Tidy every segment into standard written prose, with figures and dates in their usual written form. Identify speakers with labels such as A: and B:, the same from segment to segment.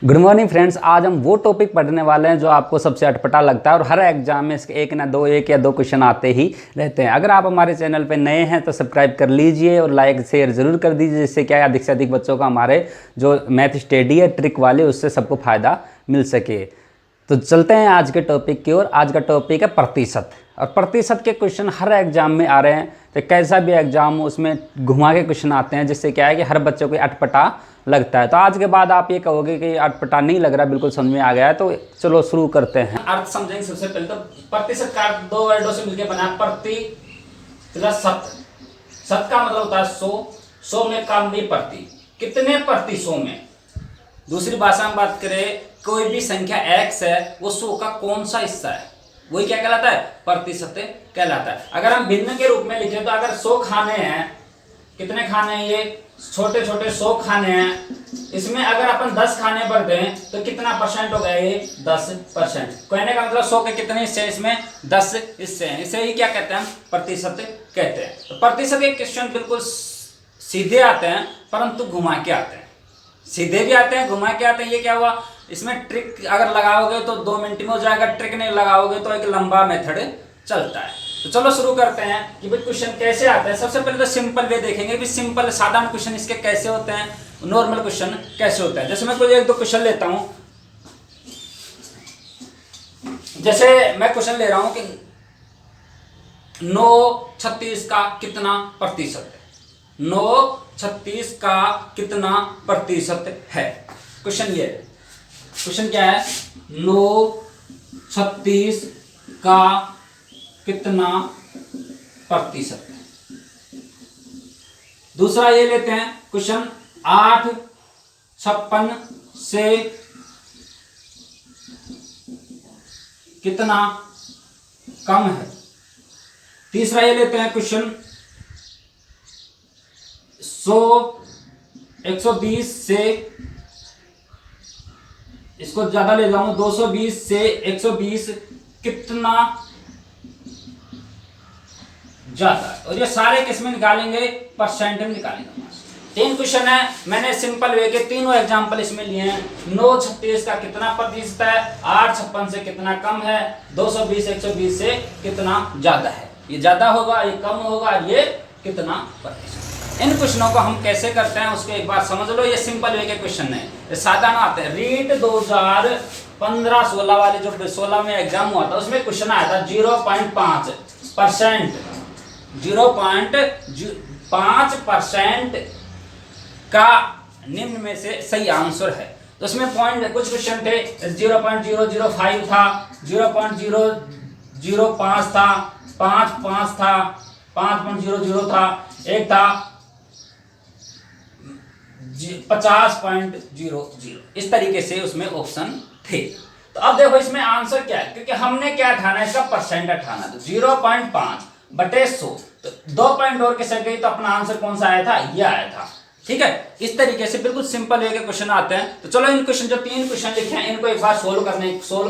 A: Good morning friends. आज हम वो टॉपिक पढ़ने वाले हैं जो आपको सबसे अटपटा लगता है और हर एग्जाम में इसके एक या दो क्वेश्चन आते ही रहते हैं। अगर आप हमारे चैनल पर नए हैं तो सब्सक्राइब कर लीजिए और लाइक शेयर ज़रूर कर दीजिए, जिससे क्या है अधिक से अधिक बच्चों का हमारे जो मैथ स्टडी है ट्रिक वाले उससे सबको फ़ायदा मिल सके। तो चलते हैं आज के टॉपिक की ओर। आज का टॉपिक है प्रतिशत, और प्रतिशत के क्वेश्चन हर एग्जाम में आ रहे हैं। तो कैसा भी एग्जाम हो उसमें घुमा के क्वेश्चन आते हैं, जिससे क्या है कि हर बच्चों को अटपटा लगता है। तो आज के बाद आप ये कहोगे कि अटपटा नहीं लग रहा, बिल्कुल समझ में आ गया है। तो चलो शुरू करते हैं। अर्थ समझेंगे सबसे पहले। तो प्रतिशत का दो वर्डों से मिलकर बना प्रति प्लस शत। शत का मतलब होता है 100 में कम भी प्रति। कितने प्रति 100 में? दूसरी भाषा में बात करें, कोई भी संख्या x है वो 100 का कौन सा हिस्सा है, वही क्या कहलाता है? प्रतिशत कहलाता है। अगर हम भिन्न के रूप में लिखें तो अगर 100 खाने हैं, कितने खाने हैं? ये छोटे छोटे 100 खाने हैं। इसमें अगर अपन 10 खाने भर दें तो कितना परसेंट हो गया? ये 10%। कहने का मतलब 100 के कितने हिस्से हैं? इसमें 10 हिस्से हैं। इसे ही क्या कहते हैं? हम प्रतिशत कहते हैं। तो प्रतिशत के क्वेश्चन बिल्कुल सीधे आते हैं परंतु घुमा के आते हैं। सीधे भी आते हैं, घुमा के आते हैं। ये क्या हुआ? इसमें ट्रिक अगर लगाओगे तो 2 मिनट में हो जाएगा, ट्रिक नहीं लगाओगे तो एक लंबा मेथड चलता है। तो चलो शुरू करते हैं कि भाई क्वेश्चन कैसे आता है। सबसे पहले तो सिंपल वे देखेंगे भी सिंपल साधारण क्वेश्चन इसके कैसे होते हैं, नॉर्मल क्वेश्चन कैसे होता है। जैसे मैं कोई एक दो क्वेश्चन लेता हूं। जैसे मैं क्वेश्चन ले रहा हूं कि 9/36 का कितना प्रतिशत है? 9/36 का कितना प्रतिशत है? क्वेश्चन ये है। क्वेश्चन क्या है? 9/36 का कितना प्रतिशत है? दूसरा ये लेते हैं क्वेश्चन 8/56 से कितना कम है? तीसरा ये लेते हैं क्वेश्चन 120 से, इसको ज्यादा ले जाऊं, 220 से 120 कितना ज्यादा है? और ये सारे किसमें निकालेंगे? परसेंट में निकालेंगे। 3 क्वेश्चन है, मैंने सिंपल वे के तीनों एग्जांपल इसमें लिए हैं। 9/36 का कितना प्रतिशत है, 8/56 से कितना कम है, 220 120 से कितना ज्यादा है। ये ज्यादा होगा, ये कम होगा, ये कितना प्रतिशत। इन क्वेश्चनों को हम कैसे करते हैं उसको एक बार समझ लो। ये सिंपल वे के क्वेश्चन है, ये साधारण आते हैं। रीट 2015-16 वाले जो 16 में एग्जाम हुआ था उसमें क्वेश्चन आया था 0.5%, 0.5% का निम्न में से सही आंसर है। तो उसमें पॉइंट कुछ क्वेश्चन थे, 0.005 था, 0.005 था, 5 था, 5.00 था, एक था 50.00। इस तरीके से उसमें ऑप्शन थे। तो अब देखो इसमें आंसर क्या है, क्योंकि हमने क्या ठाना है? इसका परसेंट ठाना। तो 0.5/100, तो 2 पॉइंट और के सट गई, तो अपना आंसर कौन सा आया था? ये आया था। ठीक है, इस तरीके से बिल्कुल सिंपल वे के क्वेश्चन आते हैं। तो चलो इन क्वेश्चन जो 3 क्वेश्चन लिखे हैं इनको एक बार सोल्व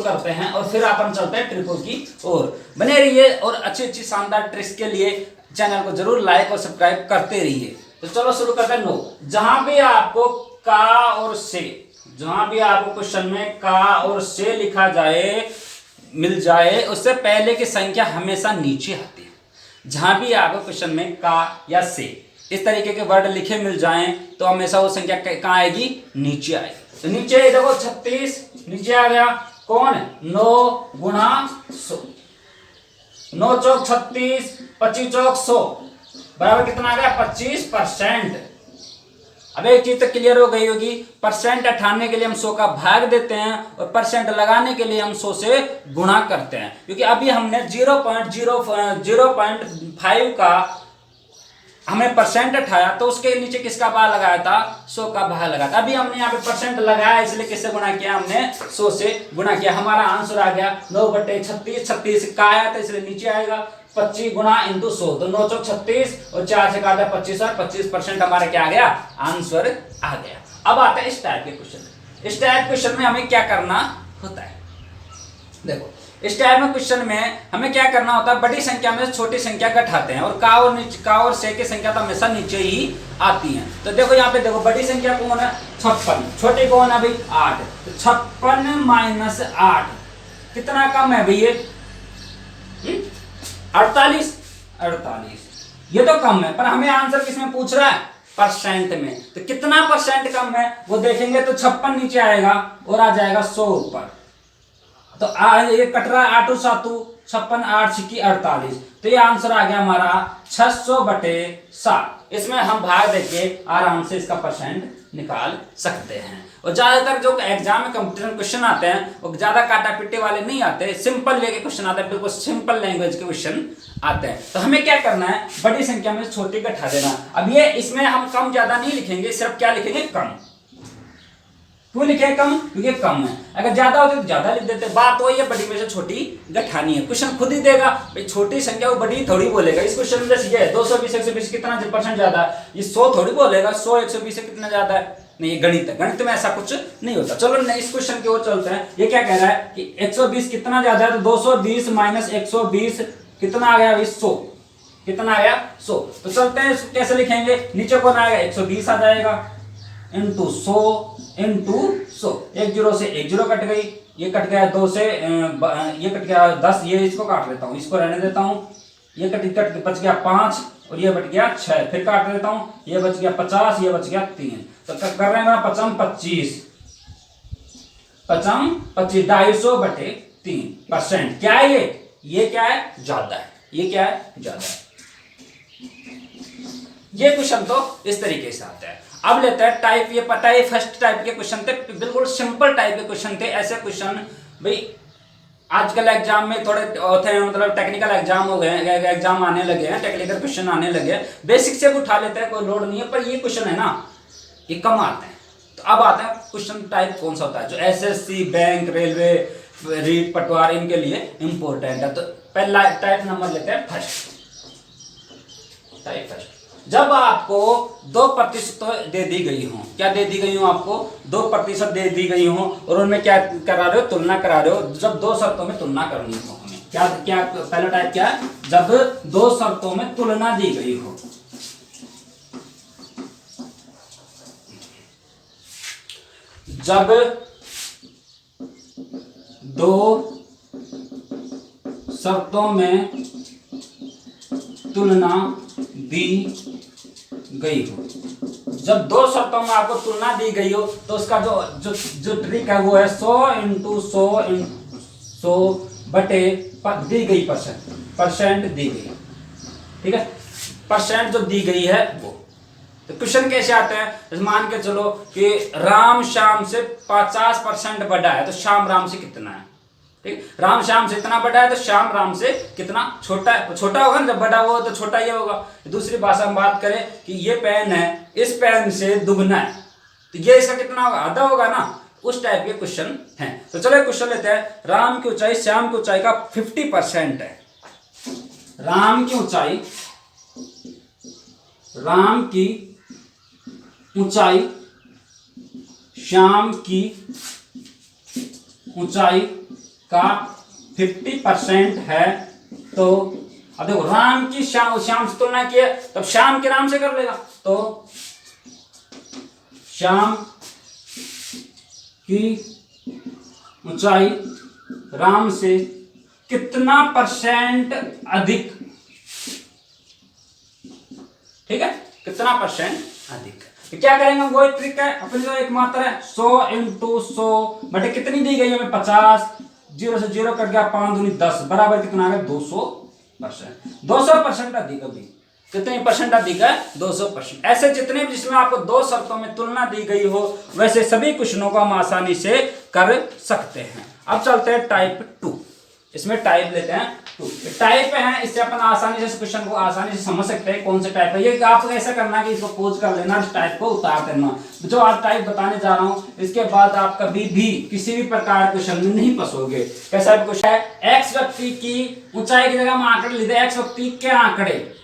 A: करते हैं और फिर अपन चलते हैं ट्रिकों की ओर। बने रहिए और अच्छी शानदार ट्रिक्स के लिए चैनल को जरूर लाइक और सब्सक्राइब करते रहिए। तो चलो शुरू करते हैं। 9, जहां भी आपको का और से, जहां भी आपको क्वेश्चन में का और से लिखा जाए मिल जाए, उससे पहले की संख्या हमेशा नीचे आती है। जहां भी आपको क्वेश्चन में का या से इस तरीके के वर्ड लिखे मिल जाएं तो हमेशा वो संख्या कहां आएगी? नीचे आएगी। तो नीचे देखो 36 नीचे आ गया। कौन? 9 × 100, 9 चौक 36, 25 चौक 100 बराबर कितना आ गया? 25%। अब एक चीज तो क्लियर हो गई होगी, परसेंट हटाने के लिए हम 100 का भाग देते हैं और परसेंट लगाने के लिए हम 100 से गुणा करते हैं। क्योंकि अभी हमने 0.05 का हमें परसेंट उठाया तो उसके नीचे किसका भाग लगाया था? 100 का भाग लगाया था। अभी हमने यहाँ पे परसेंट लगाया इसलिए किससे गुणा किया? हमने 100 से गुणा किया। हमारा आंसर आ गया 9/36। 36 का आया था इसलिए नीचे आएगा 25 गुणा इंटू 100, तो 9 चौक 36 और 4 से काटा 25 और 25% हमारा क्या आ गया? आंसर आ गया। अब आता है इस टाइप के क्वेश्चन। इस टाइप क्वेश्चन में हमें क्या करना होता है? देखो इस टाइप में क्वेश्चन में हमें क्या करना होता है, बड़ी संख्या में छोटी संख्या घटाते हैं और का और से की संख्या तो हमेशा नीचे ही आती है। तो देखो यहाँ पे देखो बड़ी संख्या कौन है 56, छोटी कौन है भाई 8, तो 56 माइनस 8 कितना कम है भाई ये 48, ये तो कम है, पर हमें आंसर किसमें पूछ रहा है परसेंट में, तो कितना परसेंट कम है वो देखेंगे तो 56 नीचे आएगा और आ जाएगा 100 ऊपर। तो ये कट रहा है 8 7 56 8 छिकी 48, तो ये आंसर आ गया हमारा 600/7। इसमें हम भाग देके आराम से इसका परसेंट निकाल सकते हैं। और ज्यादातर जो एग्जाम में कंप्यूटर क्वेश्चन आते हैं वो ज्यादा काटा पिट्टे वाले नहीं आते, सिंपल लेके क्वेश्चन आते हैं, बिल्कुल सिंपल लैंग्वेज के क्वेश्चन आते हैं। तो हमें क्या करना है, बड़ी संख्या में छोटी घटा देना। अब ये इसमें हम कम ज्यादा नहीं लिखेंगे, सिर्फ क्या लिखेंगे कम। क्यों लिखे कम, क्योंकि कम है। अगर ज्यादा होती तो ज्यादा लिख देते। बात वही है, बड़ी में से छोटी घटानी है। क्वेश्चन खुद ही देगा भाई, छोटी संख्या वो बड़ी थोड़ी बोलेगा। इस क्वेश्चन में जैसे ये 220 120 कितना परसेंट ज्यादा है, ये 100 थोड़ी बोलेगा 100 120 से कितना ज्यादा है, नहीं ये गणित है, गणित में ऐसा कुछ नहीं होता। चलो इस क्वेश्चन की ओर चलते हैं। ये क्या कह रहा है कि 120 कितना ज्यादा है, तो 220 माइनस 120 कितना आ गया 100, कितना आ गया 100। तो चलते हैं कैसे लिखेंगे, नीचे कौन आएगा 120 आ जाएगा इंटू 100 इंटू 100, 1 0 से 1 0 कट गई, ये कट गया 2 से ये कट गया 10, ये इसको काट लेता हूँ, इसको रहने देता हूँ, ये कट बच गया 5 और ये बच गया 6, फिर काट देता हूँ, ये बच गया 50, ये बच गया 3। तो कर रहे हैं 55 250/3%। क्या है ये क्या है ज्यादा है, ये क्या है ज्यादा है। ये क्वेश्चन तो इस तरीके से आता है। अब लेते हैं टाइप, ये पता है फर्स्ट टाइप के क्वेश्चन थे, बिल्कुल सिंपल टाइप के क्वेश्चन थे। ऐसे क्वेश्चन भाई आजकल एग्जाम में थोड़े थे, मतलब टेक्निकल एग्जाम हो गए, एग्जाम आने लगे हैं, टेक्निकल क्वेश्चन आने लगे हैं, बेसिक से उठा लेते हैं, कोई लोड नहीं है। पर ये क्वेश्चन है ना ये कम आते हैं। तो अब आता है क्वेश्चन टाइप कौन सा होता है जो एसएससी, बैंक, रेलवे, रीट, पटवार इनके लिए इंपॉर्टेंट है। तो पहला टाइप नंबर लेते हैं फर्स्ट, टाइप फर्स्ट। जब आपको 2% दे दी गई हो, क्या दे दी गई हो, आपको 2% दे दी गई हो और उनमें क्या करा रहे हो, तुलना करा रहे हो। जब 2 शर्तों में तुलना करनी हो हमें, क्या क्या पहला टाइप क्या है, जब 2 शर्तों में तुलना दी गई हो। जब 2 शर्तों में तुलना दी गई हो, जब 2 शर्तों में आपको तुलना दी गई हो तो उसका जो ट्रिक है वो है 100 इंटू 100 बटे दी गई परसेंट दी गई, ठीक है, परसेंट जो दी गई है वो। तो क्वेश्चन कैसे आते हैं, मान के चलो कि राम श्याम से 50% बड़ा है, तो श्याम राम से कितना है, ठीक। राम श्याम से इतना बड़ा है तो श्याम राम से कितना छोटा है, छोटा होगा ना, जब बड़ा हो तो छोटा ही होगा। दूसरी भाषा में बात करें कि ये पेन है, इस पेन से दुगना है, तो ये इसका कितना होगा, आधा होगा ना। उस टाइप के क्वेश्चन हैं। तो चलो क्वेश्चन लेते हैं। राम की ऊंचाई श्याम की ऊंचाई का 50% है। राम की ऊंचाई श्याम की ऊंचाई का 50% है। तो अब देखो राम की श्याम से तुलना की है, तब श्याम के राम से कर लेगा। तो श्याम की ऊंचाई राम से कितना परसेंट अधिक, ठीक है, कितना परसेंट अधिक। तो क्या करेंगे, वो एक ट्रिक है अपनी जो एक मात्रा है 100 इंटू 100 बटे कितनी दी गई हमें 50, 0 से 0 कट गया 5 दूनी 10 बराबर कितना आ गया 200%। 200% अधिक, अभी कितने परसेंट अधिक है 200%। ऐसे जितने भी जिसमें आपको 2 शर्तों में तुलना दी गई हो वैसे सभी क्वेश्चनों को हम आसानी से कर सकते हैं। अब चलते हैं टाइप 2। इसमें टाइप लेते हैं 2। टाइप है, इससे अपन आसानी से क्वेश्चन को आसानी से समझ सकते हैं कौन से टाइप है। ये आपको ऐसा करना है कि इसको पोज कर लेना, इस टाइप को उतार देना। जो आप टाइप बताने जा रहा हूं इसके बाद आप कभी भी किसी भी प्रकार क्वेश्चन में नहीं फंसोगे। कैसा क्वेश्चन है, एक्स व्यक्ति की ऊंचाई की जगह हम आंकड़े लेते हैं। एक्स व्यक्ति के आंकड़े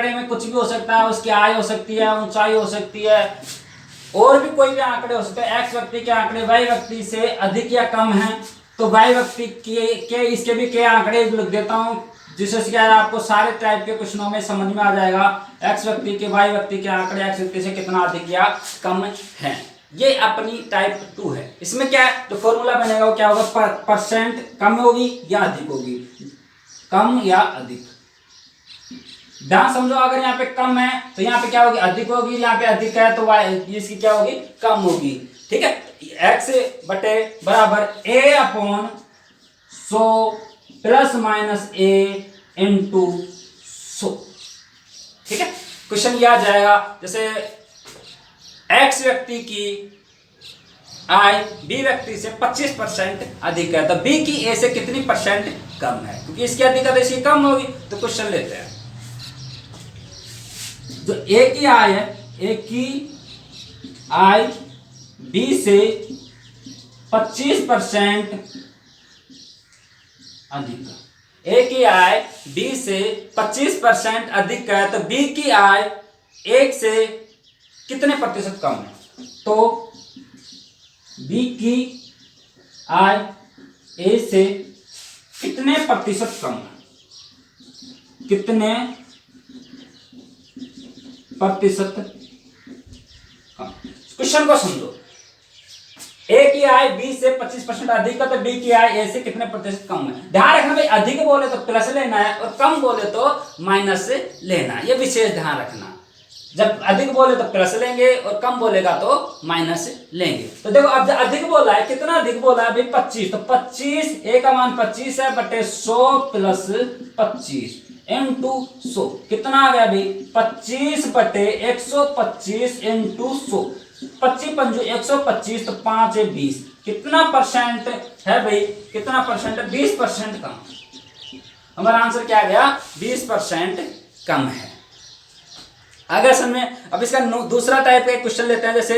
A: में कुछ भी हो सकता है, उसकी आय हो सकती है, ऊंचाई हो सकती है, और भी कोई भी आंकड़े हो सकते हैं। एक्स व्यक्ति के आंकड़े वाई व्यक्ति से अधिक या कम है तो वाई व्यक्ति के इसके भी के आंकड़े लिख देता हूं, जिससे क्या है आपको सारे टाइप के क्वेश्चनों में समझ में आ जाएगा। एक्स व्यक्ति के वाई व्यक्ति के आंकड़े एक्स व्यक्ति से कितना अधिक या कम है। ये अपनी टाइप 2 है। इसमें क्या है, जो फॉर्मूला बनेगा वो क्या होगा, परसेंट कम होगी या अधिक होगी, कम या अधिक। ध्यान समझो, अगर यहाँ पे कम है तो यहाँ पे क्या होगी, अधिक होगी, यहाँ पे अधिक है तो वाई इसकी क्या होगी, कम होगी। ठीक है, एक्स बटे बराबर ए अपॉन 100 प्लस माइनस ए इंटू 100। ठीक है, क्वेश्चन ये आ जाएगा, जैसे एक्स व्यक्ति की आय बी व्यक्ति से 25% अधिक है, तो बी की ए से कितनी परसेंट कम है, क्योंकि इसकी अधिक है तो इसकी कम होगी। तो क्वेश्चन लेते हैं, जो ए की आय है, ए की आय बी से 25% अधिक है। ए की आय बी से 25% अधिक है, तो बी की आय 1 से कितने प्रतिशत कम है, तो बी की आय ए से कितने प्रतिशत कम है, कितने प्रतिशत कम। क्वेश्चन को समझो, ए की आय बी से 25% अधिक है, तो बी की आय ए से कितने प्रतिशत कम है। ध्यान रखना भाई, अधिक बोले तो प्लस लेना है और कम बोले तो माइनस लेना है, ये विशेष ध्यान रखना। जब अधिक बोले तो प्लस लेंगे और कम बोलेगा तो माइनस लेंगे। तो देखो, अब अधिक बोला है, कितना अधिक बोला है भाई, 25, तो 25 ए का मान 25 है बटे 100 प्लस 25 इंटू 100, कितना आ गया भाई, 25 बटे 125 इंटू 100, 25 पंजू 125, तो 5 है 20, कितना परसेंट है भाई, कितना परसेंट है, 20% कम। हमारा आंसर क्या गया, 20% कम है। अगर समझे, अब इसका दूसरा टाइप का क्वेश्चन लेते हैं, जैसे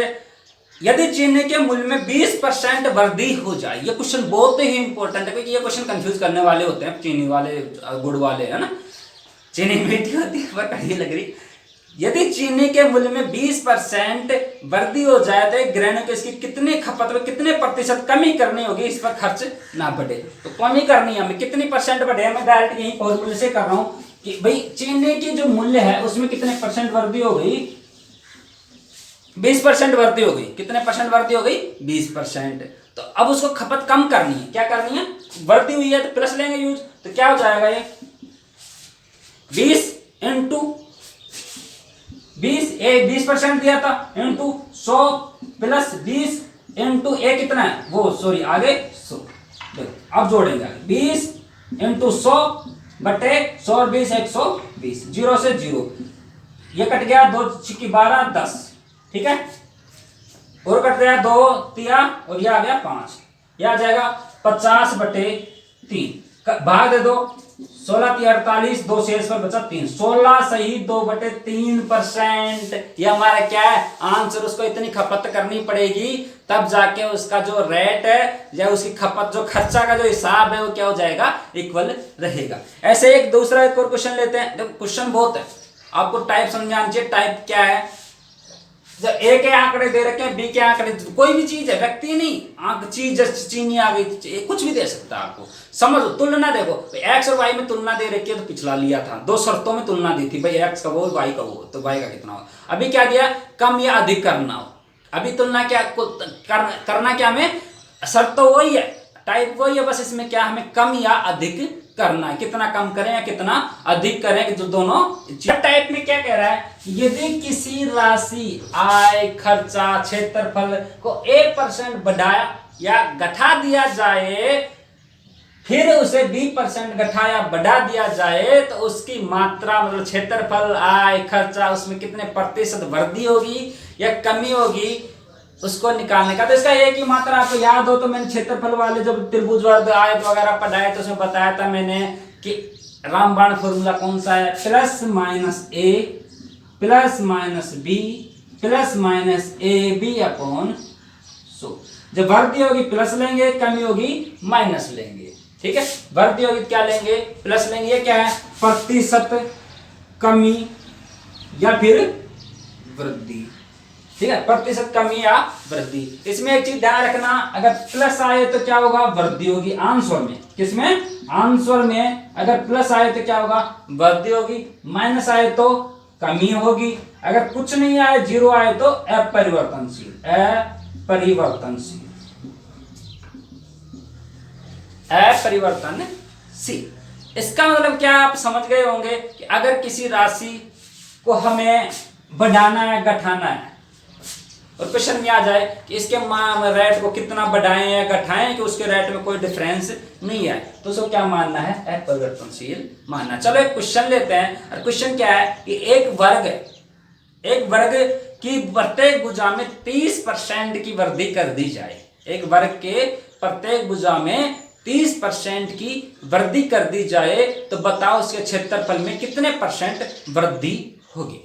A: यदि चीनी के मूल्य में 20% वृद्धि हो जाए। ये क्वेश्चन बहुत ही इंपॉर्टेंट है, क्योंकि ये क्वेश्चन कंफ्यूज करने वाले होते हैं, चीनी वाले गुड़ वाले, है ना, चीनी मीठी होती है पर कड़ी लग रही। यदि चीनी के मूल्य में 20% वृद्धि हो जाए तो ग्रहणों के इसकी कितने खपत में कितने प्रतिशत कमी करनी होगी, इस पर खर्च ना बढ़े। तो कमी करनी है हमें, कितनी परसेंट बढ़े, मैं डायरेक्ट यही फॉर्मूले से कर रहा हूं कि भाई चीनी की जो मूल्य है उसमें कितने परसेंट वृद्धि हो गई, 20% वृद्धि हो गई। कितने परसेंट वृद्धि हो गई, 20%। तो अब उसको खपत कम करनी है, क्या करनी है, वृद्धि हुई है तो प्लस लेंगे यूज, तो क्या हो जाएगा, ये 20 इंटू 20, ए 20% दिया था, इंटू 100 प्लस 20 इंटू ए कितना है, वो सॉरी आगे 100। देखो अब जोड़ेंगे, 20 इंटू 100 बटे 100 और 20 120, 0 से 0, ये कट गया, 2 छिक्की 12 10, ठीक है, और कट गया 2 तिया और ये आ गया 5, ये आ जाएगा 50 बटे 3, भाग दे दो, 16 तिया 48, 2 शेष पर बचा 3, 16 सही 2 बटे 3%। ये हमारा क्या है आंसर, उसको इतनी खपत करनी पड़ेगी तब जाके उसका जो रेट है या उसकी खपत जो खर्चा का जो हिसाब है वो क्या हो जाएगा, इक्वल रहेगा। ऐसे एक दूसरा एक और क्वेश्चन लेते हैं। देखो क्वेश्चन बहुत है, आपको टाइप समझाना चाहिए। टाइप क्या है, जब ए के आंकड़े दे रखे हैं, बी के आंकड़े, कोई भी चीज है, व्यक्ति नहीं, आंक चीज, चीनी आ गई, कुछ भी दे सकता है आपको। समझो, तुलना देखो, एक्स और वाई में तुलना दे रखी है तो पिछला लिया था, 2 शर्तों में तुलना दी थी, भाई एक्स का वो वाई का वो, तो वाई का कितना हो। अभी क्या दिया, कम या अधिक करना हो। अभी तुलना क्या करना क्या, हमें शर्त तो वही है, टाइप वही है, बस इसमें क्या हमें कम या अधिक करना है, कितना कम करें या कितना अधिक करें, जो दोनों टाइप में क्या कह रहा है, यदि किसी राशि आय खर्चा क्षेत्रफल को 1% बढ़ाया या घटा दिया जाए, फिर उसे 20% घटा या बढ़ा दिया जाए, तो उसकी मात्रा मतलब क्षेत्रफल आय खर्चा उसमें कितने प्रतिशत वृद्धि होगी या कमी होगी, उसको निकालने का। तो इसका एक ही मात्रा आपको याद हो तो मैंने क्षेत्रफल वाले जब त्रिभुज वर्ग आयत वगैरह पढ़ाए तो उसमें बताया था मैंने कि रामबाण फॉर्मूला कौन सा है, plus minus A plus minus B plus minus A B upon 100। जब वृद्धि होगी प्लस लेंगे, कमी होगी माइनस लेंगे, ठीक है। वृद्धि होगी क्या लेंगे, प्लस लेंगे। ये क्या है, प्रतिशत कमी या फिर वृद्धि, ठीक है, प्रतिशत कमी या वृद्धि। इसमें एक चीज ध्यान रखना, अगर प्लस आए तो क्या होगा, वृद्धि होगी आंसर में। किसमें, आंसर में अगर प्लस आए तो क्या होगा, वृद्धि होगी, माइनस आए तो कमी होगी, अगर कुछ नहीं आए, जीरो आए तो अपरिवर्तनशील, अपरिवर्तनशील, अपरिवर्तनशील। इसका मतलब क्या आप समझ गए होंगे कि अगर किसी राशि को हमें बढ़ाना है, घटाना है, और क्वेश्चन में आ जाए कि इसके रेट को कितना बढ़ाएं या घटाएं कि उसके रेट में कोई डिफरेंस नहीं है, तो उसको क्या मानना है, अपरिवर्तनशील मानना। चलो एक क्वेश्चन लेते हैं, और क्वेश्चन क्या है कि एक वर्ग की प्रत्येक भुजा में 30% की वृद्धि कर दी जाए। एक वर्ग के प्रत्येक भुजा में 30% की वृद्धि कर दी जाए, तो बताओ उसके क्षेत्रफल में कितने परसेंट वृद्धि होगी।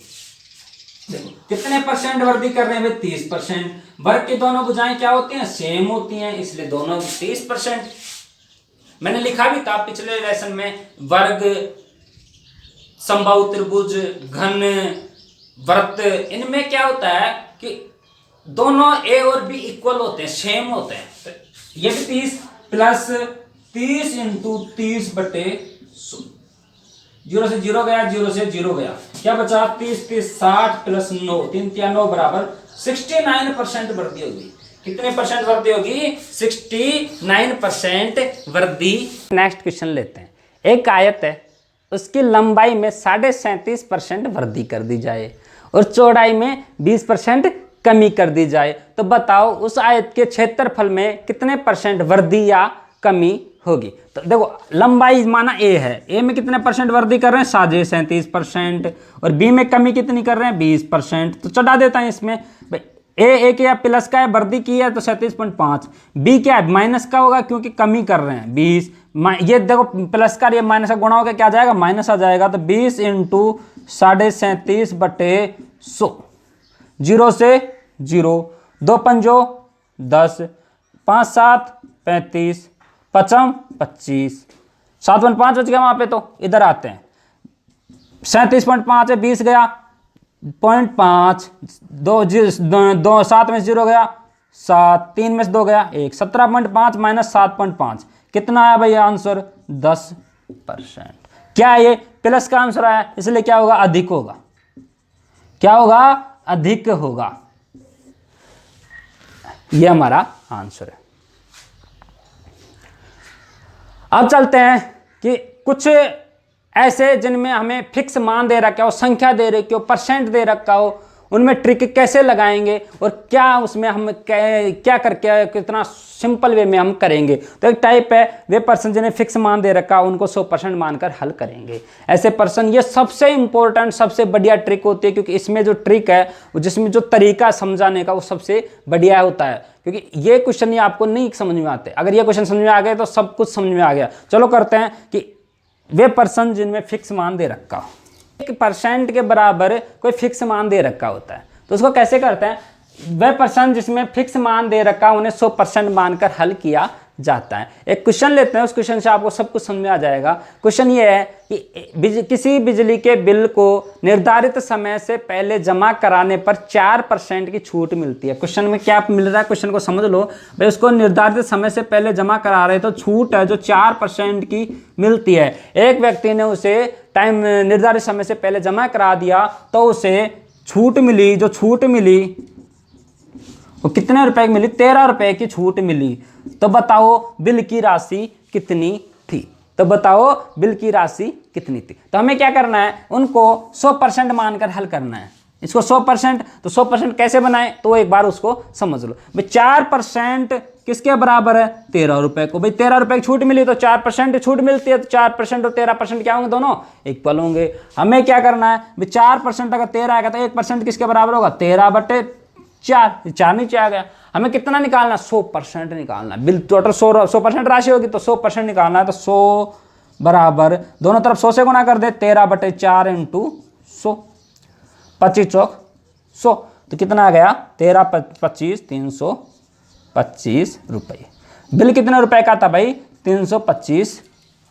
A: देखो कितने परसेंट वृद्धि कर रहे हैं, 30%। वर्ग की दोनों भुजाएं क्या होती हैं, सेम होती हैं, इसलिए दोनों 30%। मैंने लिखा भी था पिछले लेसन में, वर्ग, समबाहु त्रिभुज, घन, वृत्त, इनमें क्या होता है कि दोनों ए और बी इक्वल होते हैं, सेम होते हैं। तो ये भी 30 प्लस 30 इंटू 30/100, 0 से 0 गया, 0 से 0 गया, क्या बचा, 30 30 60 प्लस 9, 3 3 9 बराबर 69% वृद्धि होगी। कितने परसेंट वृद्धि होगी, 69% वृद्धि। नेक्स्ट क्वेश्चन लेते हैं, एक आयत है, उसकी लंबाई में 37.5% वृद्धि कर दी जाए और चौड़ाई में 20% कमी कर दी जाए, तो बताओ उस आयत के क्षेत्रफल में कितने परसेंट वृद्धि या कमी होगी। तो देखो लंबाई माना ए है, ए में कितने परसेंट वृद्धि कर रहे हैं, 37%, और बी में कमी कितनी कर रहे हैं, 20%। तो चढ़ा देता है इसमें, ए क्या प्लस का है, वृद्धि की है तो 37.5, बी क्या है माइनस का होगा क्योंकि कमी कर रहे हैं 20, ये देखो प्लस का ये माइनस का गुणा होकर क्या आ जाएगा, माइनस आ जाएगा, तो 20 इंटू 37.5/100, 0 से 0, 2 पंजो 10, 5 7 35, 5 25, 7 1 5 बच गया वहां पे। तो इधर आते हैं, 37.5 है, 20 गया 0.5, 2 7 में से 0 गया 7, 3 में से 2 गया 1, 17.5 माइनस 7.5 कितना आया भैया आंसर, 10%। क्या है ये, प्लस का आंसर आया, इसलिए क्या होगा, अधिक होगा। क्या होगा, अधिक होगा। ये हमारा आंसर है। अब चलते हैं कि कुछ ऐसे जिनमें हमें फिक्स मान दे रखा हो, संख्या दे रखी हो, परसेंट दे रखा हो, उनमें ट्रिक कैसे लगाएंगे और क्या उसमें हम क्या करके कितना सिंपल वे में हम करेंगे। तो एक टाइप है वे पर्सन जिन्हें फिक्स मान दे रखा उनको 100% मानकर हल करेंगे। ऐसे पर्सन, ये सबसे इंपॉर्टेंट सबसे बढ़िया ट्रिक होती है, क्योंकि इसमें जो ट्रिक है जिसमें जो तरीका समझाने का वो सबसे बढ़िया होता है, क्योंकि ये क्वेश्चन ये आपको नहीं समझ में आते। अगर ये क्वेश्चन समझ में आ गए तो सब कुछ समझ में आ गया। चलो करते हैं कि वे पर्सन जिनमें फिक्स मान दे रखा हो, 1% के बराबर कोई फिक्स मान दे रखा होता है, तो उसको कैसे करते हैं, वह पर्सन जिसमें फिक्स मान दे रखा उन्हें 100% मानकर हल किया जाता है। एक क्वेश्चन लेते हैं, उस क्वेश्चन से आपको सब कुछ समझ में आ जाएगा। क्वेश्चन ये है कि किसी बिजली के बिल को निर्धारित समय से पहले जमा कराने पर 4% की छूट मिलती है। क्वेश्चन में क्या मिल रहा है, क्वेश्चन को समझ लो भाई। उसको निर्धारित समय से पहले जमा करा रहे तो छूट है जो 4% की मिलती है। एक व्यक्ति ने उसे टाइम निर्धारित समय से पहले जमा करा दिया तो उसे छूट मिली, जो छूट मिली वो कितने रुपए की मिली, 13 रुपए की छूट मिली। तो बताओ बिल की राशि कितनी थी, तो बताओ बिल की राशि कितनी थी। तो हमें क्या करना है, उनको 100% मानकर हल करना है। इसको 100%, तो 100% कैसे बनाए तो एक बार उसको समझ लो भाई। 4% किसके बराबर है, 13 रुपए को। भाई 13 रुपए की छूट मिली तो 4% छूट मिलती है, तो 4% और 13% क्या होंगे, दोनों इक्वल होंगे। हमें क्या करना है भाई, 4% अगर 13 आएगा तो 1% किसके बराबर होगा, 13/4, 4 नीचे आ गया। हमें कितना निकालना, 100% निकालना। बिल टोटल 100% राशि होगी तो 100% निकालना है। तो 100 बराबर दोनों तरफ 100 से गुणा कर दे, 13/4 इंटू 100, 25 चौक 100, तो कितना आ गया, 13 25 325 रुपये। बिल कितने रुपए का था भाई, 325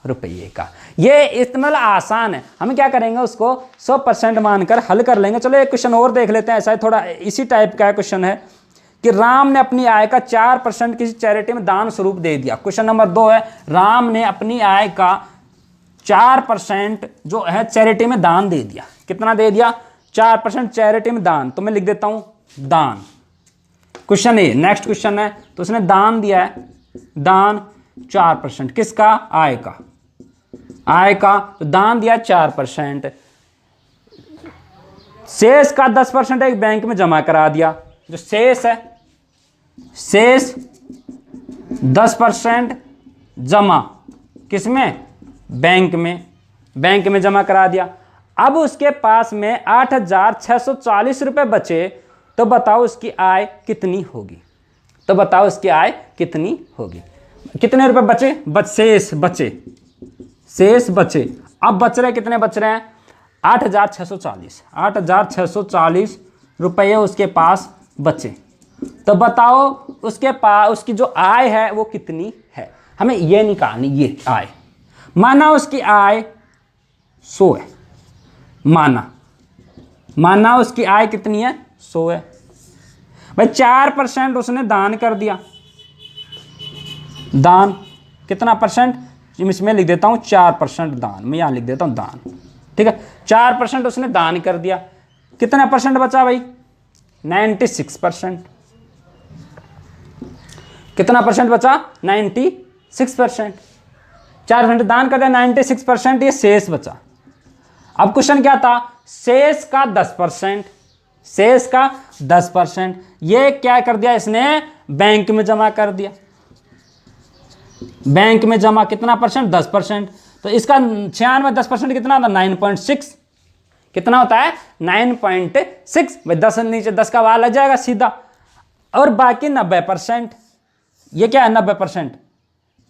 A: रुपये का। ये इतना मतलब आसान है, हम क्या करेंगे उसको 100% मानकर हल कर लेंगे। चलो एक क्वेश्चन और देख लेते हैं, ऐसा ही थोड़ा इसी टाइप का क्वेश्चन है कि राम ने अपनी आय का 4% किसी चैरिटी में दान स्वरूप दे दिया। क्वेश्चन नंबर 2 है, राम ने अपनी आय का 4% जो है चैरिटी में दान दे दिया। कितना दे दिया? 4% चैरिटी में दान। तो मैं लिख देता हूं दान। क्वेश्चन ए, नेक्स्ट क्वेश्चन है, तो उसने दान दिया है, दान 4%, किसका? आय का। आय का तो दान दिया 4%, शेष का 10% एक बैंक में जमा करा दिया। जो शेष है, शेष 10% जमा किसमें? बैंक में। बैंक में जमा करा दिया। अब उसके पास में 8,640 रुपए बचे, तो बताओ उसकी आय कितनी होगी? तो बताओ उसकी आय कितनी होगी? कितने रुपए बचे? शेष बचे, शेष बचे। अब बच रहे कितने बच रहे हैं? 8,640। 8,640 रुपये उसके पास बचे। तो बताओ उसके पास उसकी जो आय है वो कितनी है? हमें ये निकालनी, ये आय। माना उसकी आय 100 है, माना उसकी आय कितनी है? 100 है। भाई 4% उसने दान कर दिया। दान कितना परसेंट? इसमें लिख देता हूं 4% दान, मैं यहां लिख देता हूं दान। ठीक है, 4% उसने दान कर दिया। कितना परसेंट बचा भाई? 96%। कितना परसेंट बचा? 96%। 4% दान कर दिया, 96%, ये शेष बचा। अब क्वेश्चन क्या था? शेष का 10%, शेष का 10%, ये क्या कर दिया इसने? बैंक में जमा कर दिया। बैंक में जमा कितना परसेंट? 10%। तो इसका 96 10% कितना था? 9.6। कितना होता है? 9.6। भाई 10 नीचे 10 का वार लग जाएगा सीधा। और बाकी 90%, ये क्या है? 90%।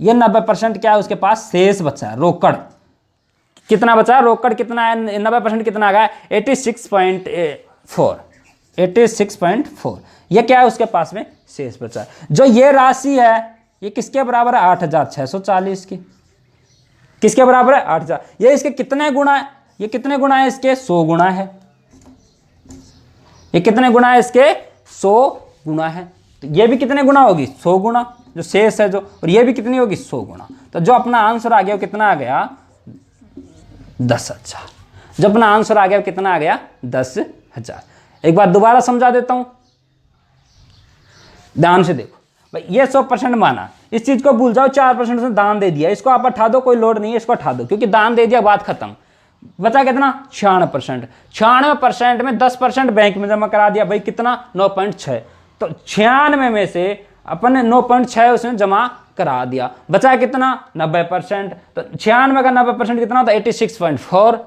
A: ये 90% क्या है? उसके पास शेष बचा है, रोकड़। कितना बचा है? रोकड़ कितना है? 90% कितना आ गया? 86.4। 86.4। ये क्या है? उसके पास में शेष बचा है। जो ये राशि है ये किसके बराबर है? 8,640 की। किसके बराबर है? 8,000। ये इसके कितने गुना है? ये कितने गुना है इसके? 100 गुना है। ये कितने गुना है इसके? 100 गुना है। तो ये भी कितने गुना होगी? 100 गुना, जो शेष है जो। और ये भी कितनी होगी? 100 गुना। तो जो अपना आंसर आ गया वो कितना आ गया? 10,000। जो अपना आंसर आ गया वो कितना आ गया? 10,000। एक बार दोबारा समझा देता हूं, ध्यान से देखो। भाई ये 100% माना, इस चीज को भूल जाओ। 4% उसने दान दे दिया, इसको आप हटा दो, कोई लोड नहीं है, इसको हटा दो, क्योंकि दान दे दिया, बात खत्म। बचा कितना? 96%। 96% में 10% बैंक में जमा करा दिया। भाई कितना? 9.6। तो 96 में से अपन ने 9.6 उसने जमा करा दिया। बचा कितना? 90%। तो 96 का 90% कितना होता? 86.4।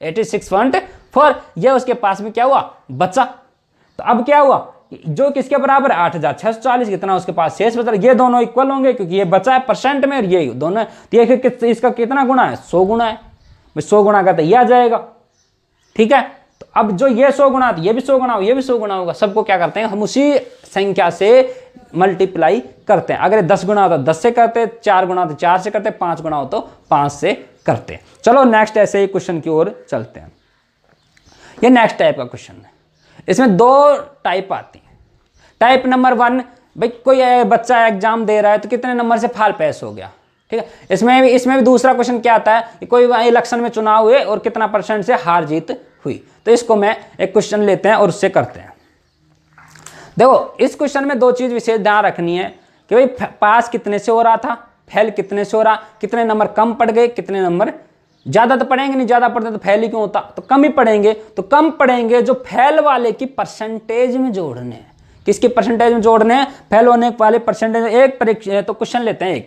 A: 86.4। ये उसके पास में क्या हुआ? बचा। तो अब क्या हुआ? जो किसके बराबर? 8,640। कितना उसके पास शेष बचा? ये दोनों इक्वल होंगे, क्योंकि ये बचा है परसेंट में और ये दोनों। तो इसका कितना गुना है? 100 गुना है। 100 गुना का तो ये आ जाएगा। ठीक है, तो अब जो ये 100 गुना, ये भी 100 गुना होगा, ये भी 100 गुना होगा। सबको क्या करते हैं? हम उसी संख्या से मल्टीप्लाई करते हैं। अगर 10 गुना हो तो 10 से करते, 4 गुना हो तो 4 से करते, 5 गुना हो तो 5 से करते। चलो नेक्स्ट ऐसे ही क्वेश्चन की ओर चलते हैं। ये नेक्स्ट टाइप का क्वेश्चन है। इसमें 2 टाइप आती है। टाइप नंबर 1, भाई कोई बच्चा एग्जाम दे रहा है तो कितने नंबर से फाल पास हो गया। ठीक है, इसमें भी दूसरा क्वेश्चन क्या आता है कि कोई इलेक्शन में चुनाव हुए और कितना परसेंट से हार जीत हुई। तो इसको मैं एक क्वेश्चन लेते हैं और उससे करते हैं। देखो इस क्वेश्चन में 2 चीज विशेष ध्यान रखनी है कि भाई पास कितने से हो रहा था, फेल कितने से हो रहा, कितने नंबर कम पड़ गए, कितने नंबर ज्यादा। तो पढ़ेंगे नहीं, ज्यादा पढ़ते तो फेल ही क्यों होता? तो कम ही पढ़ेंगे। तो कम पढ़ेंगे, जो फेल वाले की परसेंटेज में जोड़ने हैं। किसकी परसेंटेज में जोड़ने हैं? फेल होने वाले परसेंटेज। एक परीक्षा तो क्वेश्चन लेते हैं।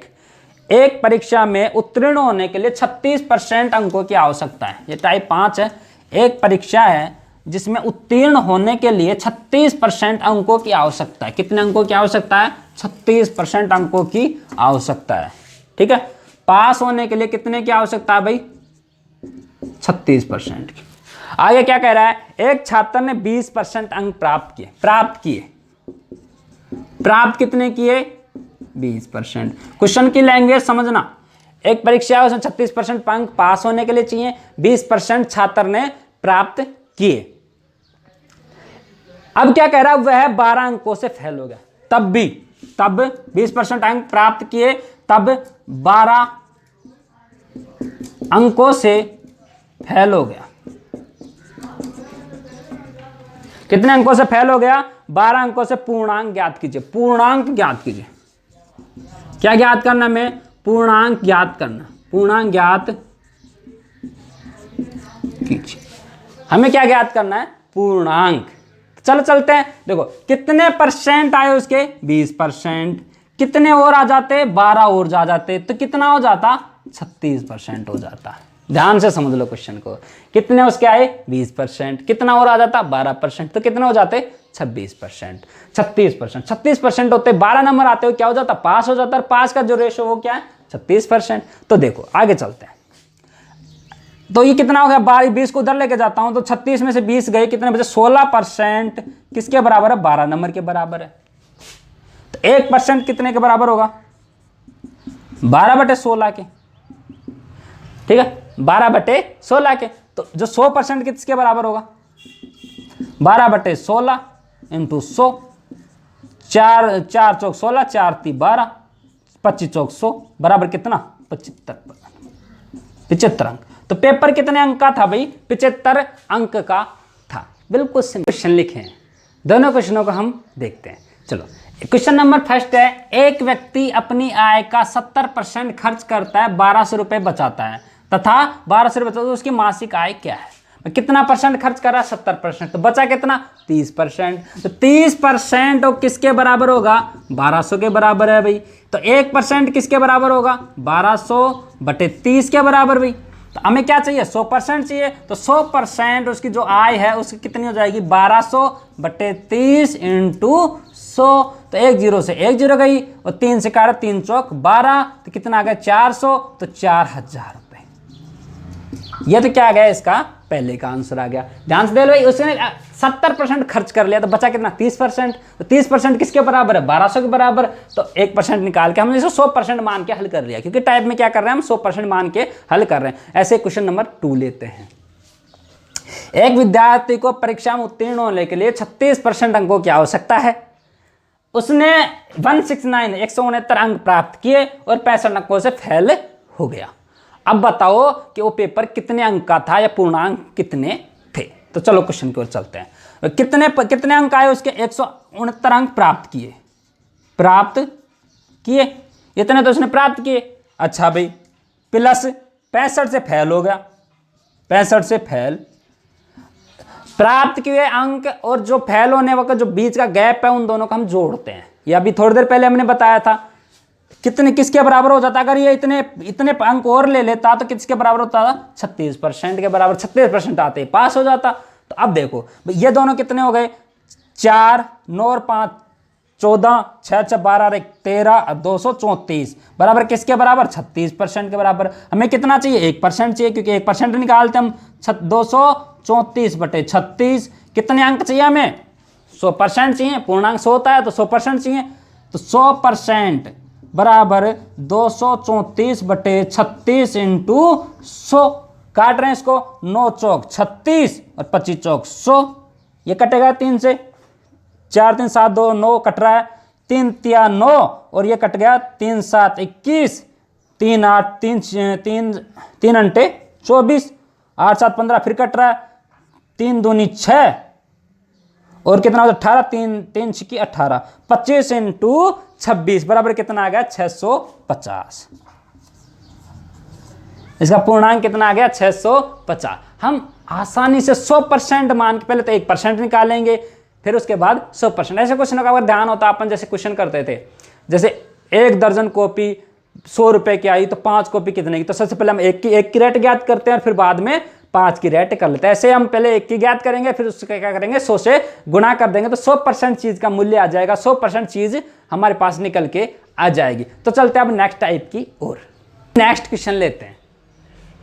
A: एक परीक्षा में उत्तीर्ण होने के लिए 36% अंकों की आवश्यकता है। ये टाइप 5 है। एक परीक्षा है जिसमें उत्तीर्ण होने के लिए 36% अंकों की आवश्यकता है। कितने अंकों की आवश्यकता है? 36% अंकों की आवश्यकता है। ठीक है, पास होने के लिए कितने की आवश्यकता है भाई? 36% की। आगे क्या कह रहा है? एक छात्र ने 20% अंक प्राप्त किए। प्राप्त कितने किए? 20%। क्वेश्चन की लैंग्वेज समझना। एक परीक्षा है उसमें 36% अंक पास होने के लिए चाहिए, 20% छात्र ने प्राप्त किए। अब क्या कह रहा है, वह 12 अंकों से फेल हो गया, तब 20% अंक प्राप्त किए, तब 12 अंकों से फेल हो गया। कितने अंकों से फेल हो गया? 12 अंकों से। पूर्णांक ज्ञात कीजिए, पूर्णांक ज्ञात कीजिए। क्या ज्ञात करना? में पूर्णांक ज्ञात करना, पूर्णांक ज्ञात कीजिए। हमें क्या ज्ञात करना है? पूर्णांक। चलो चलते हैं, देखो कितने परसेंट आए उसके? 20%। कितने और आ जाते? 12 और जा जाते तो कितना हो जाता? 36% हो जाता। ध्यान से समझ लो क्वेश्चन को। कितने उसके आए? 20%। कितना और आ जाता? 12%। तो कितने हो जाते? 26%। 36% होते, 12 नंबर आते हो क्या हो जाता? पास हो जाता। और पास का जो रेशो वो क्या है? 36%। तो देखो आगे चलते हैं। तो ये कितना हो गया? 20 को उधर लेके जाता हूं तो 36 में से 20 गए, कितने बचे? 16% किसके बराबर है? 12 नंबर के बराबर है। तो 1% कितने के बराबर होगा? 12/16 के। ठीक है, 12/16 के। तो जो 100% किसके बराबर होगा? 12/16 इंटू 100। 4 चौक 16, 4 × 3 = 12, 25 चौक 100 बराबर कितना? 75 अंक। तो पेपर कितने अंक का था भाई? 75 अंक का था। बिल्कुल सिंपल क्वेश्चन लिखे हैं। दोनों क्वेश्चनों को हम देखते हैं। चलो क्वेश्चन नंबर फर्स्ट है, एक व्यक्ति अपनी आय का 70% खर्च करता है, 1200 रुपये बचाता है तथा 1200 रुपये, तो उसकी मासिक आय क्या है? कितना परसेंट खर्च कर रहा है? 70%। तो बचा कितना? 30%। तो 30% और किसके बराबर होगा? 1200 के बराबर है भाई। तो 1% किसके बराबर होगा? 1200/30 के बराबर भाई। तो हमें क्या चाहिए? 100% चाहिए। तो 100% उसकी जो आय है उसकी कितनी हो जाएगी? 1200/30 × 100। तो 1 0 से 1 0 गई और 3 से काटा, 3 चौक 12, तो कितना आ गया? 400। तो 4000 रुपये। ये तो क्या आ गया? इसका पहले का आंसर आ गया। ध्यान से देख लो भाई, उसने 70% खर्च कर लिया तो बचा कितना? 30%। तो 30% किसके बराबर है? 1200 के बराबर। तो 1% निकाल के हमने इसे 100% मान के हल कर लिया, क्योंकि टाइप में क्या कर रहे हैं हम? 100% मान के हल कर रहे हैं। ऐसे क्वेश्चन नंबर 2 लेते हैं। एक विद्यार्थी को परीक्षा में उत्तीर्ण होने के लिए 36% अंकों की आवश्यकता है। उसने 169 अंक प्राप्त किए और 65 अंकों से फेल हो गया। अब बताओ कि वो पेपर कितने अंक का था या पूर्णांक कितने थे? तो चलो क्वेश्चन की ओर चलते हैं। कितने अंक आए उसके? 169 अंक प्राप्त किए। इतने तो उसने प्राप्त किए। अच्छा भाई, प्लस 65 से फेल हो गया। 65 से फेल। प्राप्त किए अंक और जो फेल होने वक्त जो बीच का गैप है उन दोनों को हम जोड़ते हैं। ये अभी थोड़ी देर पहले हमने बताया था। कितने किसके बराबर हो जाता? अगर ये इतने अंक और ले लेता तो किसके बराबर होता था? 36% के बराबर। 36% आते ही पास हो जाता। तो अब देखो ये दोनों कितने हो गए? 4 9 और 5 14, 6 6 12 13, 234 बराबर किसके बराबर? 36% के बराबर। हमें कितना चाहिए? 1% चाहिए, क्योंकि 1% निकालते हम 234/36। कितने अंक चाहिए हमें? 100% चाहिए। पूर्णांक 100 होता है तो 100% चाहिए। तो 100% बराबर 234/36 × 100। काट रहे हैं इसको, 9 चौक 36 और 25 चौक 100। ये कटेगा 3 से, 4 3 7 2 9 कट रहा है, 3 3 9 और ये कट गया 3 7 21, 3 8 3 अंटे 24, 8 7 15 फिर कट रहा है, 3 दूनी 6 और कितना होता? 18, 3 6 18, 25 × 26 बराबर कितना आ गया? 650। इसका पूर्णांक कितना आ गया? 650। हम आसानी से 100% मान के पहले तो 1% निकालेंगे, फिर उसके बाद 100%। ऐसे क्वेश्चनों का अगर ध्यान होता, अपन जैसे क्वेश्चन करते थे, जैसे 1 दर्जन कॉपी 100 रुपए की आई तो 5 कॉपी कितने की? तो सबसे पहले हम एक की रेट ज्ञात करते हैं और फिर बाद में 5 की रेट कर लेते हैं। ऐसे हम पहले 1 की ज्ञात करेंगे, फिर उसके क्या करेंगे? 100 से गुणा कर देंगे तो 100% चीज का मूल्य आ जाएगा। 100% चीज हमारे पास निकल के आ जाएगी। तो चलते हैं अब नेक्स्ट टाइप की ओर। नेक्स्ट क्वेश्चन लेते हैं।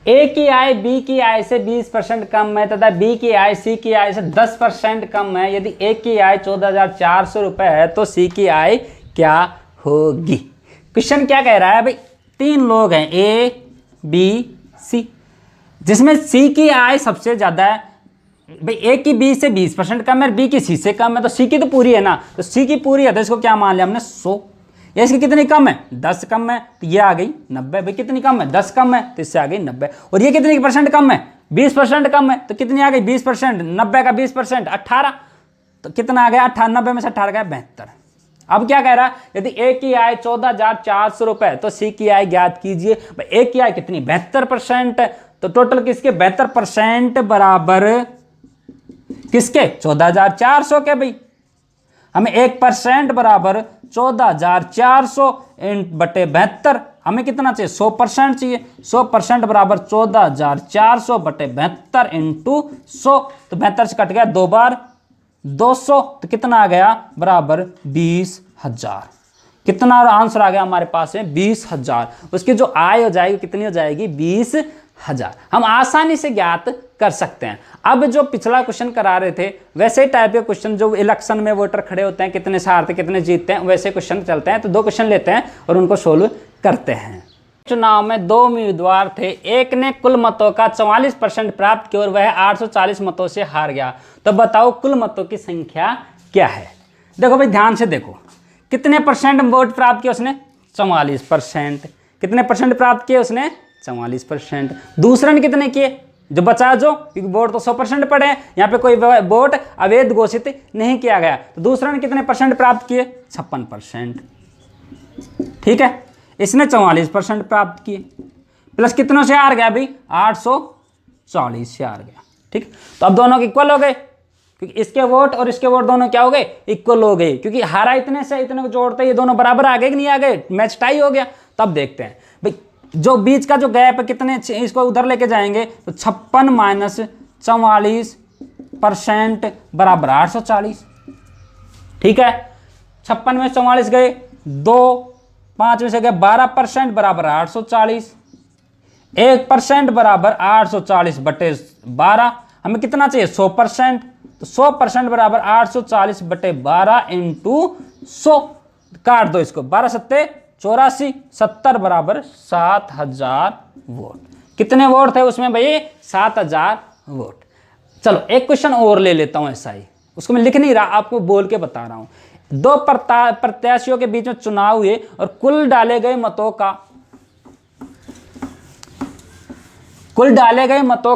A: ए की आय बी की आय से 20% कम है तथा बी की आय सी की आय से 10% कम है। यदि ए की आय 14,400 रुपए है तो सी की आय क्या होगी? क्वेश्चन क्या कह रहा है भाई? तीन लोग हैं A B C, जिसमें C की आय सबसे ज्यादा है। भाई A की B से 20% कम है, B की C से कम है, तो C की तो पूरी है ना, तो C की पूरी है तो इसको क्या मान लिया हमने 100। या इसकी कितनी कम है 10 कम है तो ये आ गई 90। भाई कितनी कम है 10 कम है तो इससे आ गई 90। और ये कितनी परसेंट कम है 20% कम है तो कितनी आ गई 20%, 90 का 20% 18, तो कितना आ गया 98 में से 18 गया 72। अब क्या कह रहा है, यदि A की आय 14,400 रुपए तो C की आय ज्ञात कीजिए। भाई A की आय कितनी 72%, तो टोटल किसके 72% बराबर किसके 14,400 के। भाई हमें 1% बराबर 14,400 बटे 72, हमें कितना चाहिए 100% चाहिए। 100% बराबर 14,400 बटे 72 इंटू 100, तो 72 से कट गया 2 बार 200, तो कितना आ गया बराबर 20,000। कितना आंसर आ गया हमारे पास में 20,000। उसकी जो आय हो जाएगी कितनी हो जाएगी 20,000। हम आसानी से ज्ञात कर सकते हैं। अब जो पिछला क्वेश्चन करा रहे थे वैसे ही टाइप के क्वेश्चन, जो इलेक्शन में वोटर खड़े होते हैं कितने से हारते कितने जीतते हैं, वैसे क्वेश्चन चलते हैं। तो 2 क्वेश्चन लेते हैं और उनको सोल्व करते हैं। चुनाव में 2 उम्मीदवार थे, एक ने कुल मतों का 44% प्राप्त किया और वह 840 मतों से हार गया। तो बताओ कुल मतों की संख्या क्या है। देखो भाई ध्यान से देखो, कितने परसेंट वोट प्राप्त किया उसने 44%। कितने परसेंट प्राप्त किए उसने 44%। दूसरे ने कितने किए जो बचा, जो क्योंकि वोट तो 100% पड़े हैं, यहाँ पे कोई वोट अवैध घोषित नहीं किया गया। तो दूसरे ने कितने परसेंट प्राप्त किए 56%। ठीक है, इसने 44% प्राप्त किए, प्लस कितनों से हार गया भाई 840 से हार गया। ठीक, तो अब दोनों इक्वल हो गए, क्योंकि इसके वोट और इसके वोट दोनों क्या हो गए इक्वल हो गए, क्योंकि हारा इतने से इतने को जोड़ते ये दोनों बराबर आ गए कि नहीं आ गए, मैच टाई हो गया। तब देखते हैं भाई जो बीच का जो गैप है कितने, इसको उधर लेके जाएंगे तो 56 माइनस 44% बराबर 840। ठीक है, 56 में 44 गए, 2 5 में से गए 12% बराबर 840। 1% बराबर 840 बटे 12, हमें कितना चाहिए 100%, तो 100% बराबर 840 बटे 12 इंटू 100, काट दो इसको, 12 सत्ते 84, 70 बराबर 7,000 वोट। कितने वोट थे उसमें भाई 7,000 वोट। चलो एक क्वेश्चन और ले लेता हूं ऐसा ही, उसको मैं लिख नहीं रहा, आपको बोल के बता रहा हूं। 2 प्रत्याशियों के बीच में चुनाव हुए और कुल डाले गए मतों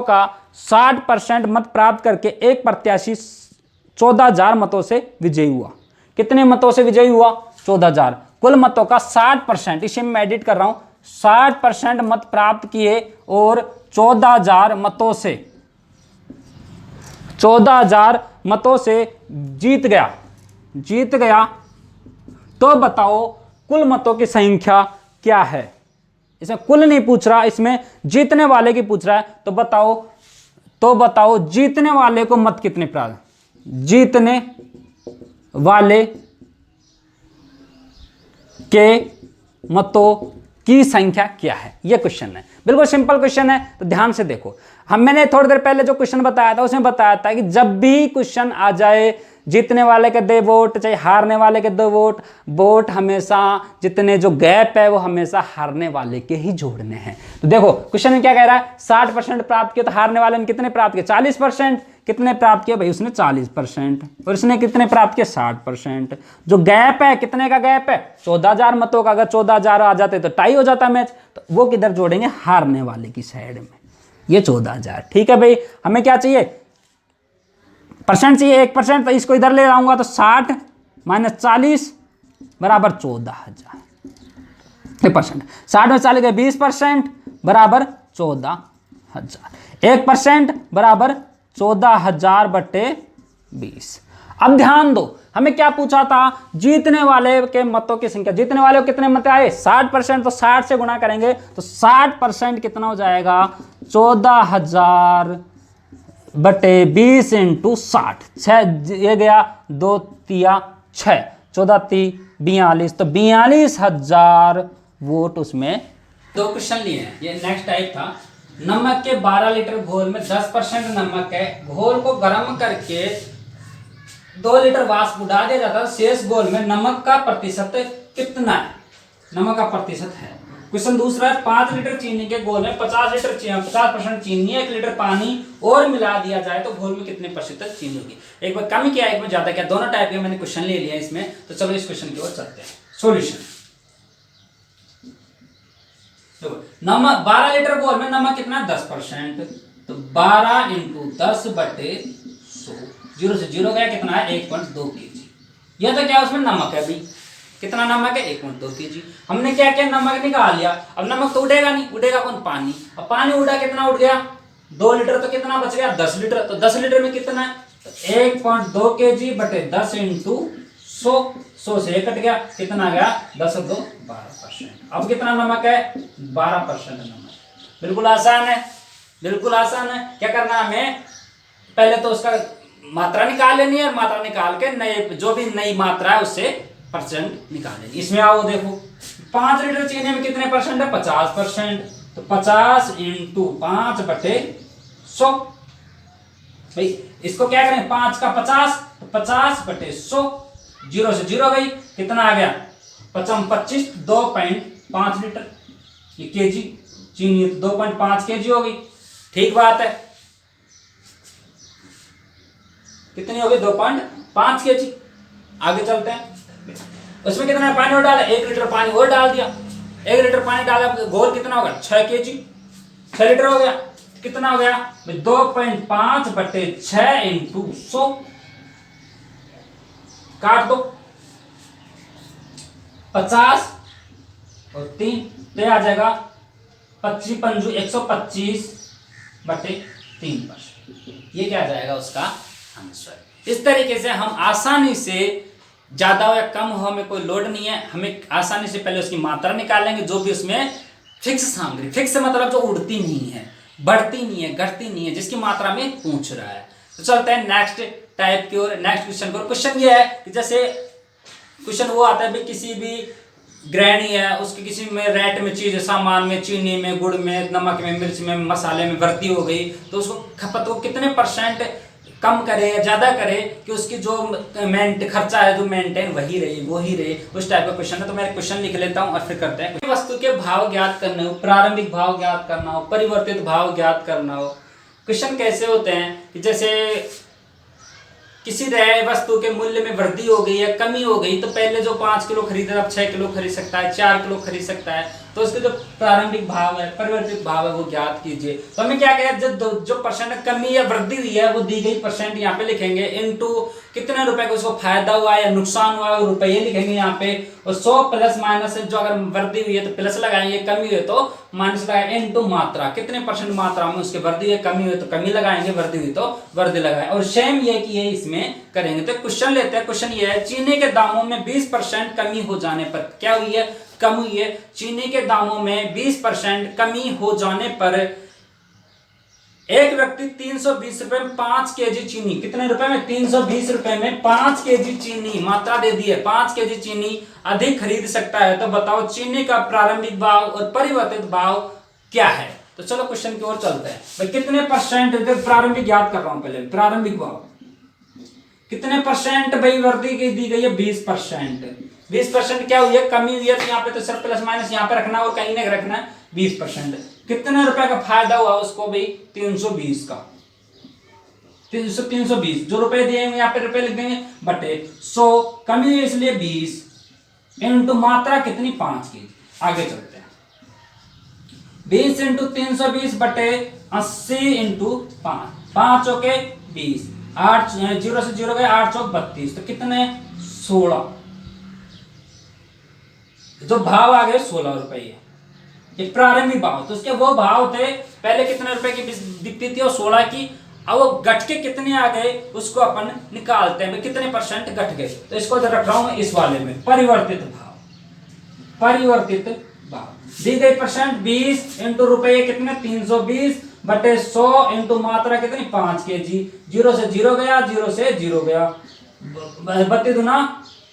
A: का 60% मत प्राप्त करके एक प्रत्याशी 14,000 मतों से विजयी हुआ। कितने मतों से विजयी हुआ 14,000। कुल मतों का 60%, इसे मैं एडिट कर रहा हूं, 60% मत प्राप्त किए और 14,000 मतों से जीत गया। तो बताओ कुल मतों की संख्या क्या है। इसमें कुल नहीं पूछ रहा, इसमें जीतने वाले की पूछ रहा है। तो बताओ जीतने वाले को मत कितने प्राप्त, जीतने वाले के मतों की संख्या क्या है, यह क्वेश्चन है। बिल्कुल सिंपल क्वेश्चन है, तो ध्यान से देखो। मैंने थोड़ी देर पहले जो क्वेश्चन बताया था उसमें बताया था कि जब भी क्वेश्चन आ जाए जीतने वाले के 2 वोट चाहे हारने वाले के 2 वोट हमेशा जितने जो गैप है वो हमेशा हारने वाले के ही जोड़ने हैं। तो देखो क्वेश्चन में क्या कह रहा है 60% प्राप्त किया, तो हारने वाले ने कितने प्राप्त किए 40%। कितने प्राप्त किए भाई उसने 40%, और इसने कितने प्राप्त किए 60%। जो गैप है कितने का गैप है 14,000 मतों का। अगर 14,000 आ जाते तो टाई हो जाता मैच, तो वो किधर जोड़ेंगे हारने वाले की साइड में, ये 14,000। ठीक है भाई, हमें क्या चाहिए परसेंट चाहिए 1%, तो इसको इधर ले आऊंगा तो 60 माइनस 40 बराबर 14,000 परसेंट। 60 में 40 गए 20% बराबर 14,000। 1% बराबर 14,000 बटे 20। अब ध्यान दो, हमें क्या पूछा था जीतने वाले के मतों की संख्या। जीतने वाले को कितने मत आए 60%, तो 60 से गुणा करेंगे तो 60% कितना हो जाएगा 14,000 बटे 20 इंटू 60। 6 ये गया 2 तिया 6, 14 ती 42, तो 42,000 वोट उसमें। 2 क्वेश्चन लिए हैं, ये नेक्स्ट टाइप था। नमक के 12 लीटर घोल में 10% नमक है, घोल को गर्म करके 2 लीटर वाष्प उड़ा दिया जाता है, शेष घोल में नमक का प्रतिशत कितना है। नमक का प्रतिशत है, क्वेश्चन दूसरा है 5 लीटर चीनी के घोल में 50% चीनी 1 लीटर पानी और मिला दिया जाए तो घोल में कितने प्रतिशत चीनी होगी। एक बार कम किया एक बार ज्यादा किया, दोनों टाइप के मैंने क्वेश्चन ले लिया इसमें। तो चलो इस क्वेश्चन की ओर चलते हैं। सॉल्यूशन, नमक 12 लीटर घोल में नमक कितना 10%, तो 12 × 10 बटे 100, 0 से 0 गया, कितना है 1.2 kg। यह तो क्या उसमें नमक है भाई, कितना नमक है 1.2 kg। हमने क्या किया नमक निकाल लिया, अब नमक तो उड़ेगा नहीं, उड़ेगा कौन, पानी। अब पानी उड़ा, कितना उड़ गया 2 लीटर, तो कितना बच गया 10 लीटर। तो 10 लीटर में कितना है, तो 1.2 kg बटे 10 × 100 से 1 कट गया, कितना आ गया 10 × 2 12%। अब कितना नमक है 12% नमक। बिल्कुल आसान है, बिल्कुल आसान है। क्या करना है हमें, पहले तो उसका मात्रा निकाल लेनी है, मात्रा निकाल के नए जो भी नई मात्रा है उससे परसेंट निकालेंगे। इसमें आओ देखो 5 लीटर चीनी में कितने परसेंट है 50%, तो 50 × 5 बटे 100। भाई इसको क्या करें 5 का 50, तो 50 बटे 100, 0 से 0 गई, कितना आ गया 25 2.5 लीटर, ये केजी चीनी 2.5 kg होगी। ठीक बात है, कितनी होगी 2.5 kg। आगे चलते हैं, उसमें कितना पानी और डाला 1 लीटर पानी और डाल दिया, 1 लीटर पानी डाला, घोल कितना होगा 6 kg, 6 लीटर हो गया, कितना हो गया 2.5 बटे 6 × 100, काट दो 50 और 3, तो आ जाएगा 25 पंजू 125 बटे 3%। ये क्या जाएगा उसका आंसर। इस तरीके से हम आसानी से, ज्यादा हो या कम हो हमें कोई लोड नहीं है, हमें आसानी से पहले उसकी मात्रा निकालेंगे, जो भी उसमें फिक्स सामग्री, फिक्स मतलब जो उड़ती नहीं है, बढ़ती नहीं है, घटती नहीं है, जिसकी मात्रा में पूछ रहा है। तो चलते हैं नेक्स्ट टाइप की ओर, नेक्स्ट क्वेश्चन को। क्वेश्चन ये है कि जैसे क्वेश्चन वो आता है भी किसी भी ग्रहणी है, उसके किसी में रेट में चीज, सामान में, चीनी में, गुड़ में, नमक में, मिर्च में, मसाले में वृद्धि हो गई, तो उसको खपत को कितने परसेंट कम करे या ज्यादा करे कि उसकी जो खर्चा है जो मेंटेन वही रहे, वो ही रहे, उस टाइप का क्वेश्चन है। तो मैं क्वेश्चन लिख लेता हूं और फिर करते हैं। वस्तु के भाव ज्ञात करने हो, प्रारंभिक भाव ज्ञात करना हो, परिवर्तित भाव ज्ञात करना हो। क्वेश्चन कैसे होते हैं कि जैसे किसी वस्तु के मूल्य में वृद्धि हो गई है, कमी हो गई, तो पहले जो 5 किलो खरीदा अब 6 किलो खरीद सकता है, 4 किलो खरीद सकता है, तो उसके जो प्रारंभिक भाव है, परिवर्तित भाव है, वो ज्ञात कीजिए। तो हमें क्या कहें, जो परसेंट कमी या वृद्धि हुई है वो दी गई परसेंट यहाँ पे लिखेंगे, इनटू कितने रुपए का उसको फायदा हुआ है या नुकसान हुआ है वो रुपये लिखेंगे यहाँ पे, और 100 प्लस माइनस, जो अगर वृद्धि हुई है तो प्लस लगाएंगे, कमी हुई है तो माइनस लगाएंगे, इनटू मात्रा, कितने परसेंट मात्रा में उसके वृद्धि है, कमी हुई तो कमी लगाएंगे, वृद्धि हुई तो वृद्धि लगाएंगे। और सेम ये कि ये इसमें करेंगे। तो क्वेश्चन लेते हैं। क्वेश्चन ये है, चीनी के दामों में 20% कमी हो जाने पर क्या हुई है, कम हुई है। चीनी के दामों में 20% कमी हो जाने पर एक व्यक्ति 320 रुपए में 5 kg चीनी, कितने रुपए में 320 रुपए में 5 kg चीनी, मात्रा दे दी है 5 kg चीनी अधिक खरीद सकता है। तो बताओ चीनी का प्रारंभिक भाव और परिवर्तित भाव क्या है। तो चलो क्वेश्चन की ओर चलते हैं। भाई कितने परसेंट, प्रारंभिक याद कर रहा हूं पहले, प्रारंभिक भाव कितने परसेंट भाई वृद्धि की दी गई है 20%। 20% क्या हुई है, कमी हुई है, तो यहाँ पे तो सिर्फ प्लस माइनस यहाँ पे रखना है और कहीं नहीं रखना है। 20% कितने रुपए का फायदा हुआ उसको भाई 320 का, 320 जो रुपए दिए हैं यहाँ पे रुपए लिख देंगे बटे 100, कमी हुई इसलिए 20 इनटू मात्रा कितनी 5 kg। आगे चलते हैं, 20 × 320 बटे 80 × 5, 5 चौके 20, 8 0 से 0 गए, 8 चौक 32, तो कितने 16, जो भाव आ गए 16 रुपये, ये प्रारंभिक भाव। तो उसके वो भाव थे पहले कितने रुपए की दिखती थी और 16 की, अब वो घट के कितने आ गए उसको अपन निकालते हैं, कितने परसेंट घट गए। तो इसको रख रहा हूं इस वाले में, परिवर्तित भाव, परिवर्तित भाव दी गई परसेंट 20 इंटू रुपये कितने 320 बटे 100 इंटू मात्रा कितनी 5 kg, 0 से 0 गया, 0 से 0 गया, 32 दूना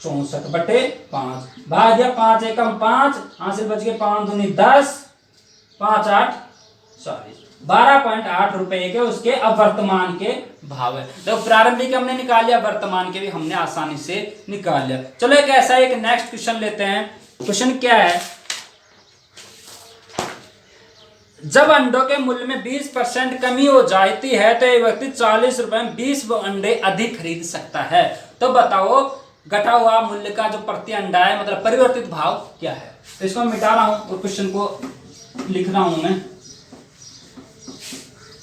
A: 64 बटे 5, भाग दिया 5 एकम 5, हासिल बच गए 5 दूनी 10, 5 8 40, 12.8 रुपए के उसके अब वर्तमान के भाव है। तो प्रारंभिक हमने निकाल लिया, वर्तमान के भी हमने आसानी से निकाल लिया। चलो एक ऐसा एक नेक्स्ट क्वेश्चन लेते हैं। क्वेश्चन क्या है, जब अंडों के मूल्य में 20% कमी हो जाती है तो एक व्यक्ति 40 रुपए में 20 अंडे अधिक खरीद सकता है। तो बताओ घटा हुआ मूल्य का जो प्रति अंडा है मतलब परिवर्तित भाव क्या है। तो इसको मिटा रहा हूं और क्वेश्चन को लिख रहा हूं मैं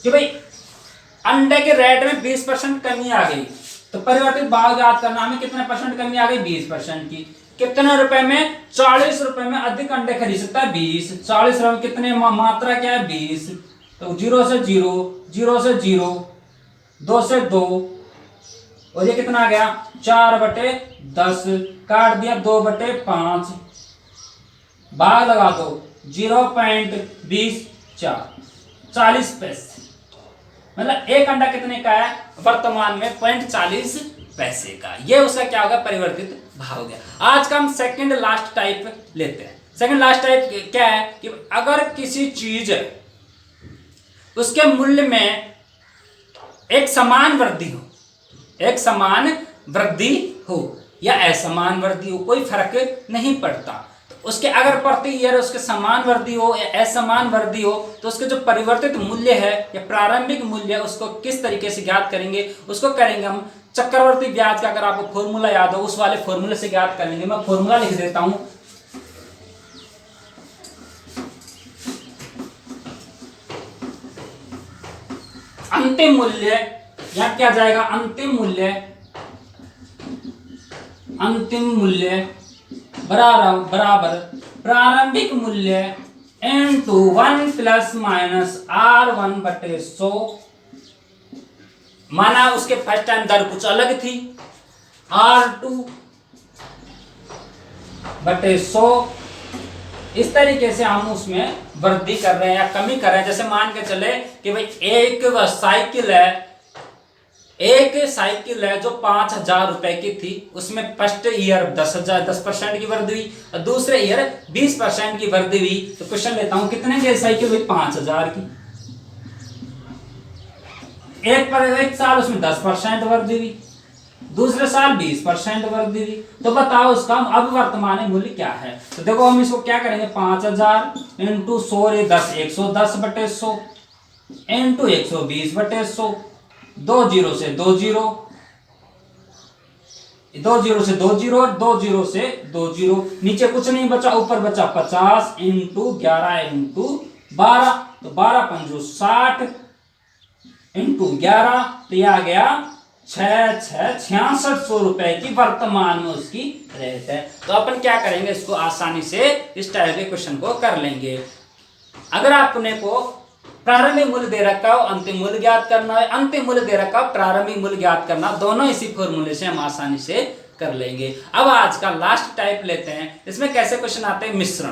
A: कि भाई अंडे के रेट में 20% कमी आ गई तो परिवर्तित भाव याद करना हमें कितने परसेंट कमी आ गई 20% की। कितने रुपए में 40 रुपए में अधिक अंडे खरीद सकता है 20। 40 रुपए में कितने मात्रा क्या है 20। तो 0 से 0, 0 से 0, 2 से 2 और ये कितना आ गया 4/10 काट दिया 2/5 भाग लगा दो 0.24 40 पैसे मतलब एक अंडा कितने का है वर्तमान में 0.40 पैसे का। ये उसका क्या होगा परिवर्तित भाव हो गया। आज का हम सेकंड लास्ट टाइप लेते हैं। सेकंड लास्ट टाइप क्या है कि अगर किसी चीज उसके मूल्य में एक समान वृद्धि हो, एक समान वृद्धि हो या असमान वृद्धि हो कोई फर्क नहीं पड़ता। तो उसके अगर प्रति ईयर उसके समान वृद्धि हो या असमान वृद्धि हो तो उसके जो परिवर्तित मूल्य है या प्रारंभिक मूल्य उसको किस तरीके से ज्ञात करेंगे उसको करेंगे हम चक्रवर्ती ब्याज का। अगर आपको फॉर्मूला याद हो उस वाले फॉर्मूले से ज्ञात करेंगे। मैं फॉर्मूला लिख देता हूं अंतिम मूल्य यहां क्या जाएगा अंतिम मूल्य बराबर प्रारंभिक मूल्य इनटू 1 ± R1/100। माना उसके फर्स्ट टाइम दर कुछ अलग थी R2/100। इस तरीके से हम उसमें वृद्धि कर रहे हैं या कमी कर रहे हैं। जैसे मान के चले कि भाई एक साइकिल है जो 5,000 रुपए की थी उसमें फर्स्ट ईयर 10% की वृद्धि हुई और दूसरे ईयर 20% की वृद्धि हुई। तो क्वेश्चन लेता हूं कितने की साइकिल हुई 5,000 की। एक साल उसमें 10% वृद्धि हुई दूसरे साल 20% वृद्धि हुई। तो बताओ उसका अब वर्तमान मूल्य क्या है। तो देखो हम इसको क्या करेंगे 5,000 इंटू 100 10 110/100 इंटू 120/100 2 0 से 2 0 2 0 से 2 0 2 0 से 2 0 नीचे कुछ नहीं बचा ऊपर बचा 50 इंटू 11 इंटू 12 तो 12 पंजो 60 इंटू 11 तो यह आ गया 6600 रुपए की वर्तमान में उसकी रेट है। तो अपन क्या करेंगे इसको आसानी से इस टाइप के क्वेश्चन को कर लेंगे। अगर आपने को प्रारंभिक मूल्य दे रखा हो अंतिम मूल्य ज्ञात करना है, अंतिम मूल्य दे रखा हो प्रारंभिक मूल्य ज्ञात करना, दोनों इसी फॉर्मूले से हम आसानी से कर लेंगे। अब आज का लास्ट टाइप लेते हैं। इसमें कैसे क्वेश्चन आते हैं मिश्रण।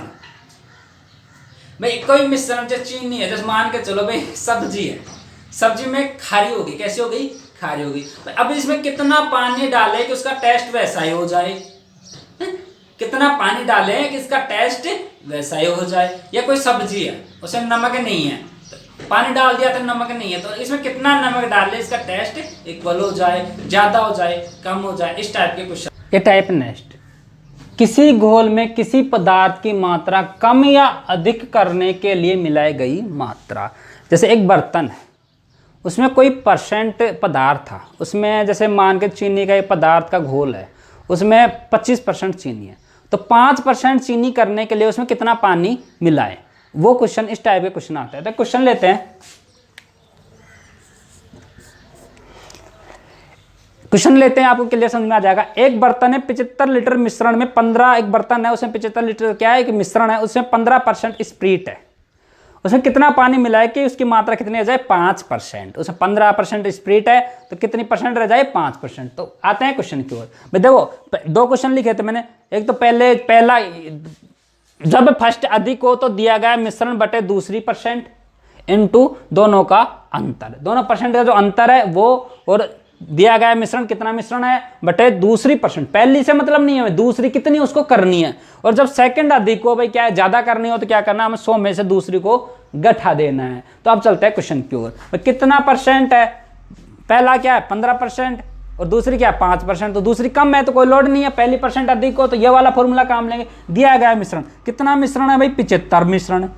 A: भाई कोई मिश्रण जो चीनी है जैसे मान के चलो भाई सब्जी है, सब्जी में खारी होगी कैसी हो गई खारी होगी। अब इसमें कितना पानी डाले कि उसका टेस्ट वैसा ही हो जाए, कितना पानी डाले कि इसका टेस्ट वैसा ही हो जाए। या कोई सब्जी है उसमें नमक नहीं है तो पानी डाल दिया तो नमक नहीं है तो इसमें कितना नमक डाले इसका टेस्ट इक्वल हो जाए, ज्यादा हो जाए, कम हो जाए। इस टाइप के क्वेश्चन।
B: ये टाइप नेक्स्ट किसी घोल में किसी पदार्थ की मात्रा कम या अधिक करने के लिए मिलाई गई मात्रा। जैसे एक बर्तन है उसमें कोई परसेंट पदार्थ था, उसमें जैसे मान के चीनी का एक पदार्थ का घोल है उसमें 25% चीनी है तो 5% चीनी करने के लिए उसमें कितना पानी मिलाए। वो क्वेश्चन इस टाइप के क्वेश्चन आते हैं। तो क्वेश्चन लेते हैं। आपको क्लियर समझ में आ जाएगा। एक बर्तन है 75 लीटर मिश्रण में 15 एक बर्तन है उसमें 75 लीटर क्या है एक मिश्रण है उसमें 15% स्प्रीट है। उसमें कितना पानी मिलाए कि उसकी मात्रा कितनी रह जाए 5%। उसमें 15% स्प्रीट है तो कितनी परसेंट रह जाए 5%। तो आते हैं क्वेश्चन की ओर। भाई देखो 2 क्वेश्चन लिखे थे मैंने। एक तो पहला जब फर्स्ट अधिक हो तो दिया गया मिश्रण बटे दूसरी परसेंट इनटू दोनों का अंतर। दोनों परसेंट का जो अंतर है वो और दिया गया मिश्रण कितना मिश्रण है बटे दूसरी परसेंट। पहली से मतलब नहीं है दूसरी कितनी उसको करनी है। और जब सेकंड अधिक हो भाई क्या है ज्यादा करनी हो तो क्या करना हमें 100 में से दूसरी को घटा देना है। तो अब चलते हैं क्वेश्चन की ओर। कितना परसेंट है पहला क्या है 15% और दूसरी क्या है 5%। तो दूसरी कम है तो कोई लोड नहीं है, पहली परसेंट अधिक हो तो ये वाला फॉर्मूला काम लेंगे। दिया गया मिश्रण कितना मिश्रण है भाई 75 मिश्रण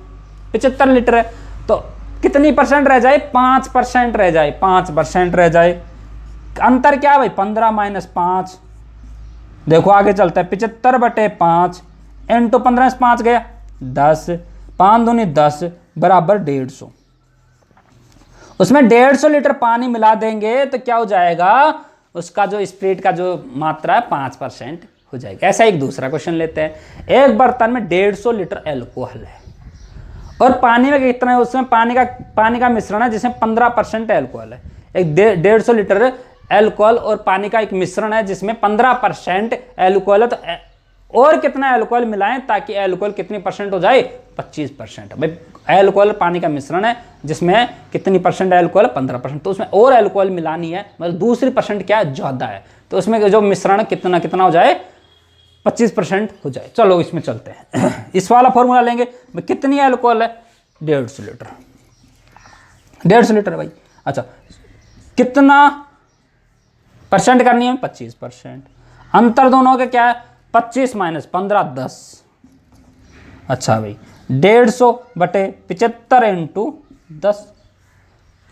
B: 75 लीटर है तो कितनी परसेंट रह जाए, 5% रह जाए, 5% रह जाए। अंतर क्या है भाई, 15 माइनस 5। देखो आगे चलता है, 75/5 इंटू 15 से 5 गया 10, 5 दूनी 10 बराबर 150। उसमें 150 लीटर पानी मिला देंगे तो क्या हो जाएगा, उसका जो स्प्रिट का जो मात्रा है 5% हो जाएगा। ऐसा एक दूसरा क्वेश्चन लेते हैं। एक बर्तन में 150 लीटर अल्कोहल है और पानी में कितना है, उसमें पानी का मिश्रण है जिसमें 15% अल्कोहल है। एक 150 लीटर अल्कोहल और पानी का एक मिश्रण है जिसमें 15% अल्कोहल है। तो और कितना अल्कोहल मिलाएं ताकि अल्कोहल कितनी परसेंट हो जाए, 25%। भाई अल्कोहल पानी का मिश्रण है जिसमें कितनी परसेंट अल्कोहल, 15%। तो उसमें और अल्कोहल मिलानी है, मतलब दूसरी परसेंट क्या है, ज्यादा है। तो उसमें जो मिश्रण कितना कितना हो जाए, 25% हो जाए। चलो इसमें चलते हैं। इस वाला फॉर्मूला लेंगे, कितनी अल्कोहल है, 150 लीटर, 150 लीटर भाई। अच्छा कितना परसेंट करनी है, 25%। अंतर दोनों के क्या है, 25 माइनस 15 10। अच्छा भाई 150/75 इंटू 10,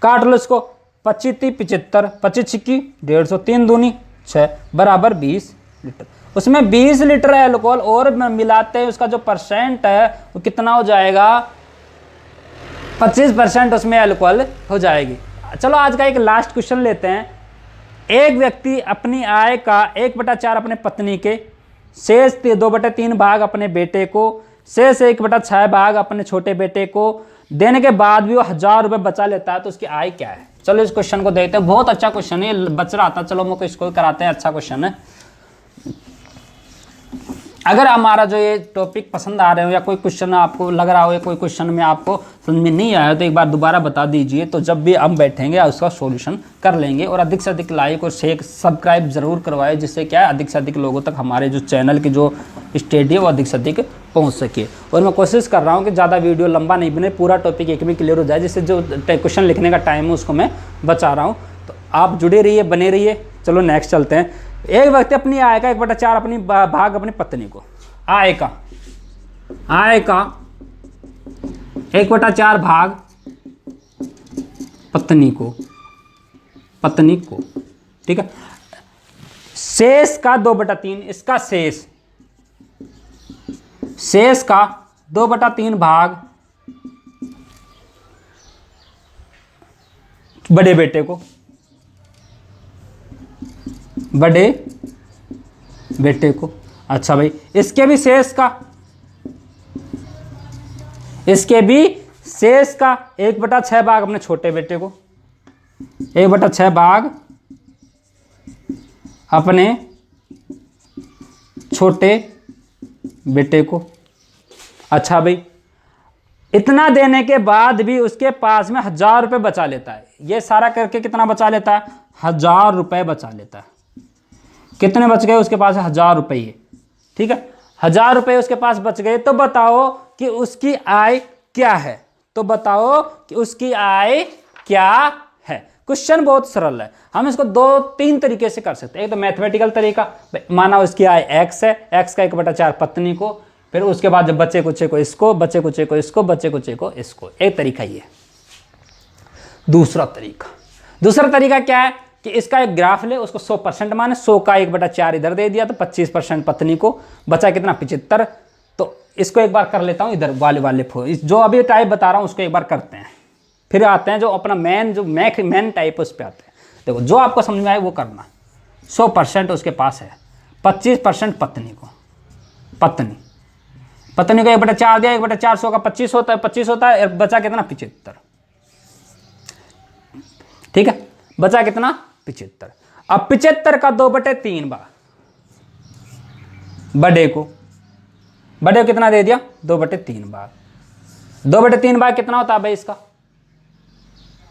B: काट लो इसको, 25 75, 25 छिक्की 150, 3 दूनी 6 बराबर 20 लीटर। उसमें 20 लीटर अल्कोहल और मिलाते हैं, उसका जो परसेंट है वो कितना हो जाएगा, 25% उसमें अल्कोहल हो जाएगी। चलो आज का एक लास्ट क्वेश्चन लेते हैं। एक व्यक्ति अपनी आय का 1/4 अपने पत्नी के, शेष 2/3 भाग अपने बेटे को, शेष 1/6 भाग अपने छोटे बेटे को देने के बाद भी वो 1000 रुपये बचा लेता है, तो उसकी आय क्या है। चलो इस क्वेश्चन को देखते हैं। बहुत अच्छा क्वेश्चन है, बच रहा था, चलो मुझको इसको कराते हैं। अच्छा क्वेश्चन है। अगर हमारा जो ये टॉपिक पसंद आ रहे हो या कोई क्वेश्चन आपको लग रहा हो या कोई क्वेश्चन में आपको समझ में नहीं आया तो एक बार दोबारा बता दीजिए, तो जब भी हम बैठेंगे उसका सॉल्यूशन कर लेंगे। और अधिक से अधिक लाइक और शेयर सब्सक्राइब जरूर करवाएं, जिससे क्या है अधिक से अधिक लोगों तक हमारे जो चैनल की जो स्टडी है वो अधिक से अधिक पहुँच सके। और मैं कोशिश कर रहा हूँ कि ज़्यादा वीडियो लंबा नहीं बने, पूरा टॉपिक एक में क्लियर हो जाए, जिससे जो क्वेश्चन लिखने का टाइम है उसको मैं बचा रहा हूँ। तो आप जुड़े रहिए, बने रहिए। चलो नेक्स्ट चलते हैं। एक व्यक्ति अपनी आय का 1/4 अपनी भाग अपनी पत्नी को, आय का 1/4 भाग पत्नी को, ठीक है। शेष का 2/3, इसका शेष का 2/3 भाग बड़े बेटे को। अच्छा भाई इसके भी शेष का 1/6 भाग अपने छोटे बेटे को, 1/6 भाग अपने छोटे बेटे को। अच्छा भाई इतना देने के बाद भी उसके पास में 1000 रुपये बचा लेता है। ये सारा करके कितना बचा लेता है, 1000 रुपये बचा लेता है। कितने बच गए उसके पास, 1000 रुपये, ठीक है। 1000 रुपये उसके पास बच गए, तो बताओ कि उसकी आय क्या है। क्वेश्चन बहुत सरल है, हम इसको 2-3 तरीके से कर सकते हैं। एक तो मैथमेटिकल तरीका, माना उसकी आय x है, x का 1/4 पत्नी को, फिर उसके बाद जब बच्चे कुचे को इसको, बच्चे कुचे को इसको, बच्चे कुचे को इसको। एक तरीका ये। दूसरा तरीका क्या है कि इसका एक ग्राफ ले, उसको 100% माने, 100 का 1/4 इधर दे दिया तो 25% पत्नी को, बचा कितना 75। तो इसको एक बार कर लेता हूँ, इधर वाले जो अभी टाइप बता रहा हूँ उसको एक बार करते हैं, फिर आते हैं जो अपना मेन टाइप उस पर आते हैं। देखो जो आपको समझ में आए वो करना। 100% उसके पास है, 25% पत्नी को, पत्नी को 1/4 दिया, 1/4 100 का 25 होता है, बचा कितना 75, ठीक है। बचा कितना 75। अब 75 का 2/3 भाग बड़े को कितना दे दिया, 2/3 भाग। 2/3 भाग कितना होता है भाई इसका,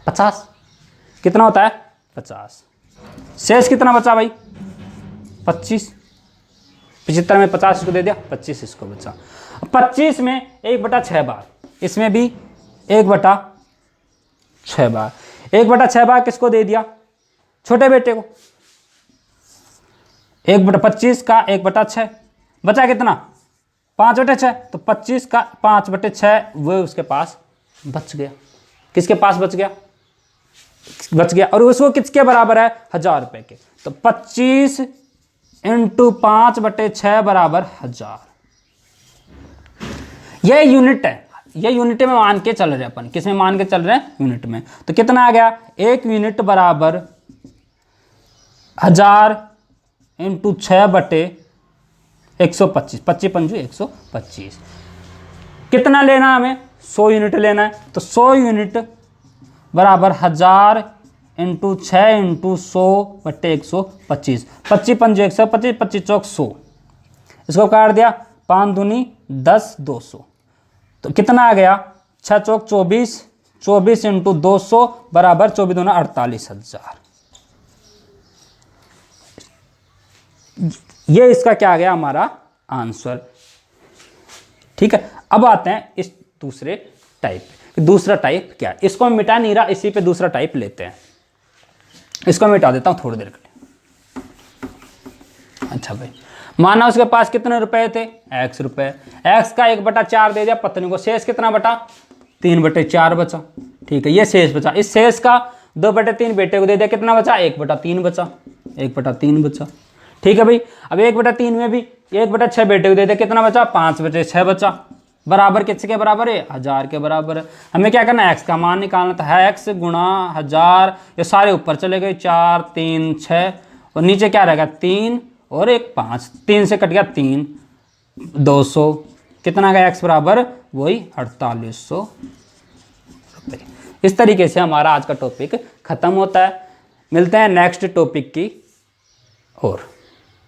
B: 50। कितना होता है 50। शेष कितना बचा भाई 25। 75 में 50 इसको दे दिया, 25 इसको बचा। 25 में 1/6 भाग, इसमें भी 1/6 भाग। 1/6 भाग किसको दे दिया, छोटे बेटे को। 1/25 का 1/6 बचा कितना 5/6, तो 25 का 5/6 वो उसके पास बच गया। किसके पास बच गया, और उसको किसके बराबर है, 1000 रुपए के। तो 25 × 5/6 बराबर 1000। यह यूनिट है, ये यूनिट में मान के चल रहे हैं अपन, किस में मान के चल रहे हैं, यूनिट में। तो कितना आ गया, 1 यूनिट बराबर 1000 × 6/125, 25 पंजू 125। कितना लेना है हमें, 100 यूनिट लेना है। तो 100 यूनिट बराबर 1000 × 6 × 100/125, 25 पंजू 125, 25 चौक 100। इसको काट दिया, 5 दूनी 10, 200। तो कितना आ गया, 6 चौक 24, 24 × 200 बराबर 24 दूना 48,000। ये इसका क्या आ गया, हमारा आंसर। ठीक है, अब आते हैं इस दूसरे टाइप। दूसरा टाइप क्या है, इसको मैं मिटा नहीं रहा, इसी पे दूसरा टाइप लेते हैं। इसको मिटा देता हूं थोड़ी देर के लिए। अच्छा भाई, माना उसके पास कितने रुपए थे, x रुपए, x का 1/4 दे दिया पत्नी को, शेष कितना बटा, 3/4 बचा। ठीक है, ये शेष बचा। इस शेष का 2/3 बेटे को दे दिया, कितना बचा, 1/3 बचा, 1/3 बचा। ठीक है भाई, अब 1/3 में भी 1/6 बेटे को दे दिया, कितना बचा, 5/6 बचा। बराबर किसके बराबर है, 1000 के बराबर है। हमें क्या करना है, x का मान निकालना था, है x गुणा 1000। ये सारे ऊपर चले गए, 4 3 6, और नीचे क्या रहेगा, 3 और 1 5, 3 से कट गया 3, 200। कितना गया x बराबर, वही 4800 रुपये। इस तरीके से हमारा आज का टॉपिक खत्म होता है। मिलते हैं नेक्स्ट टॉपिक की और।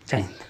B: जय हिंद।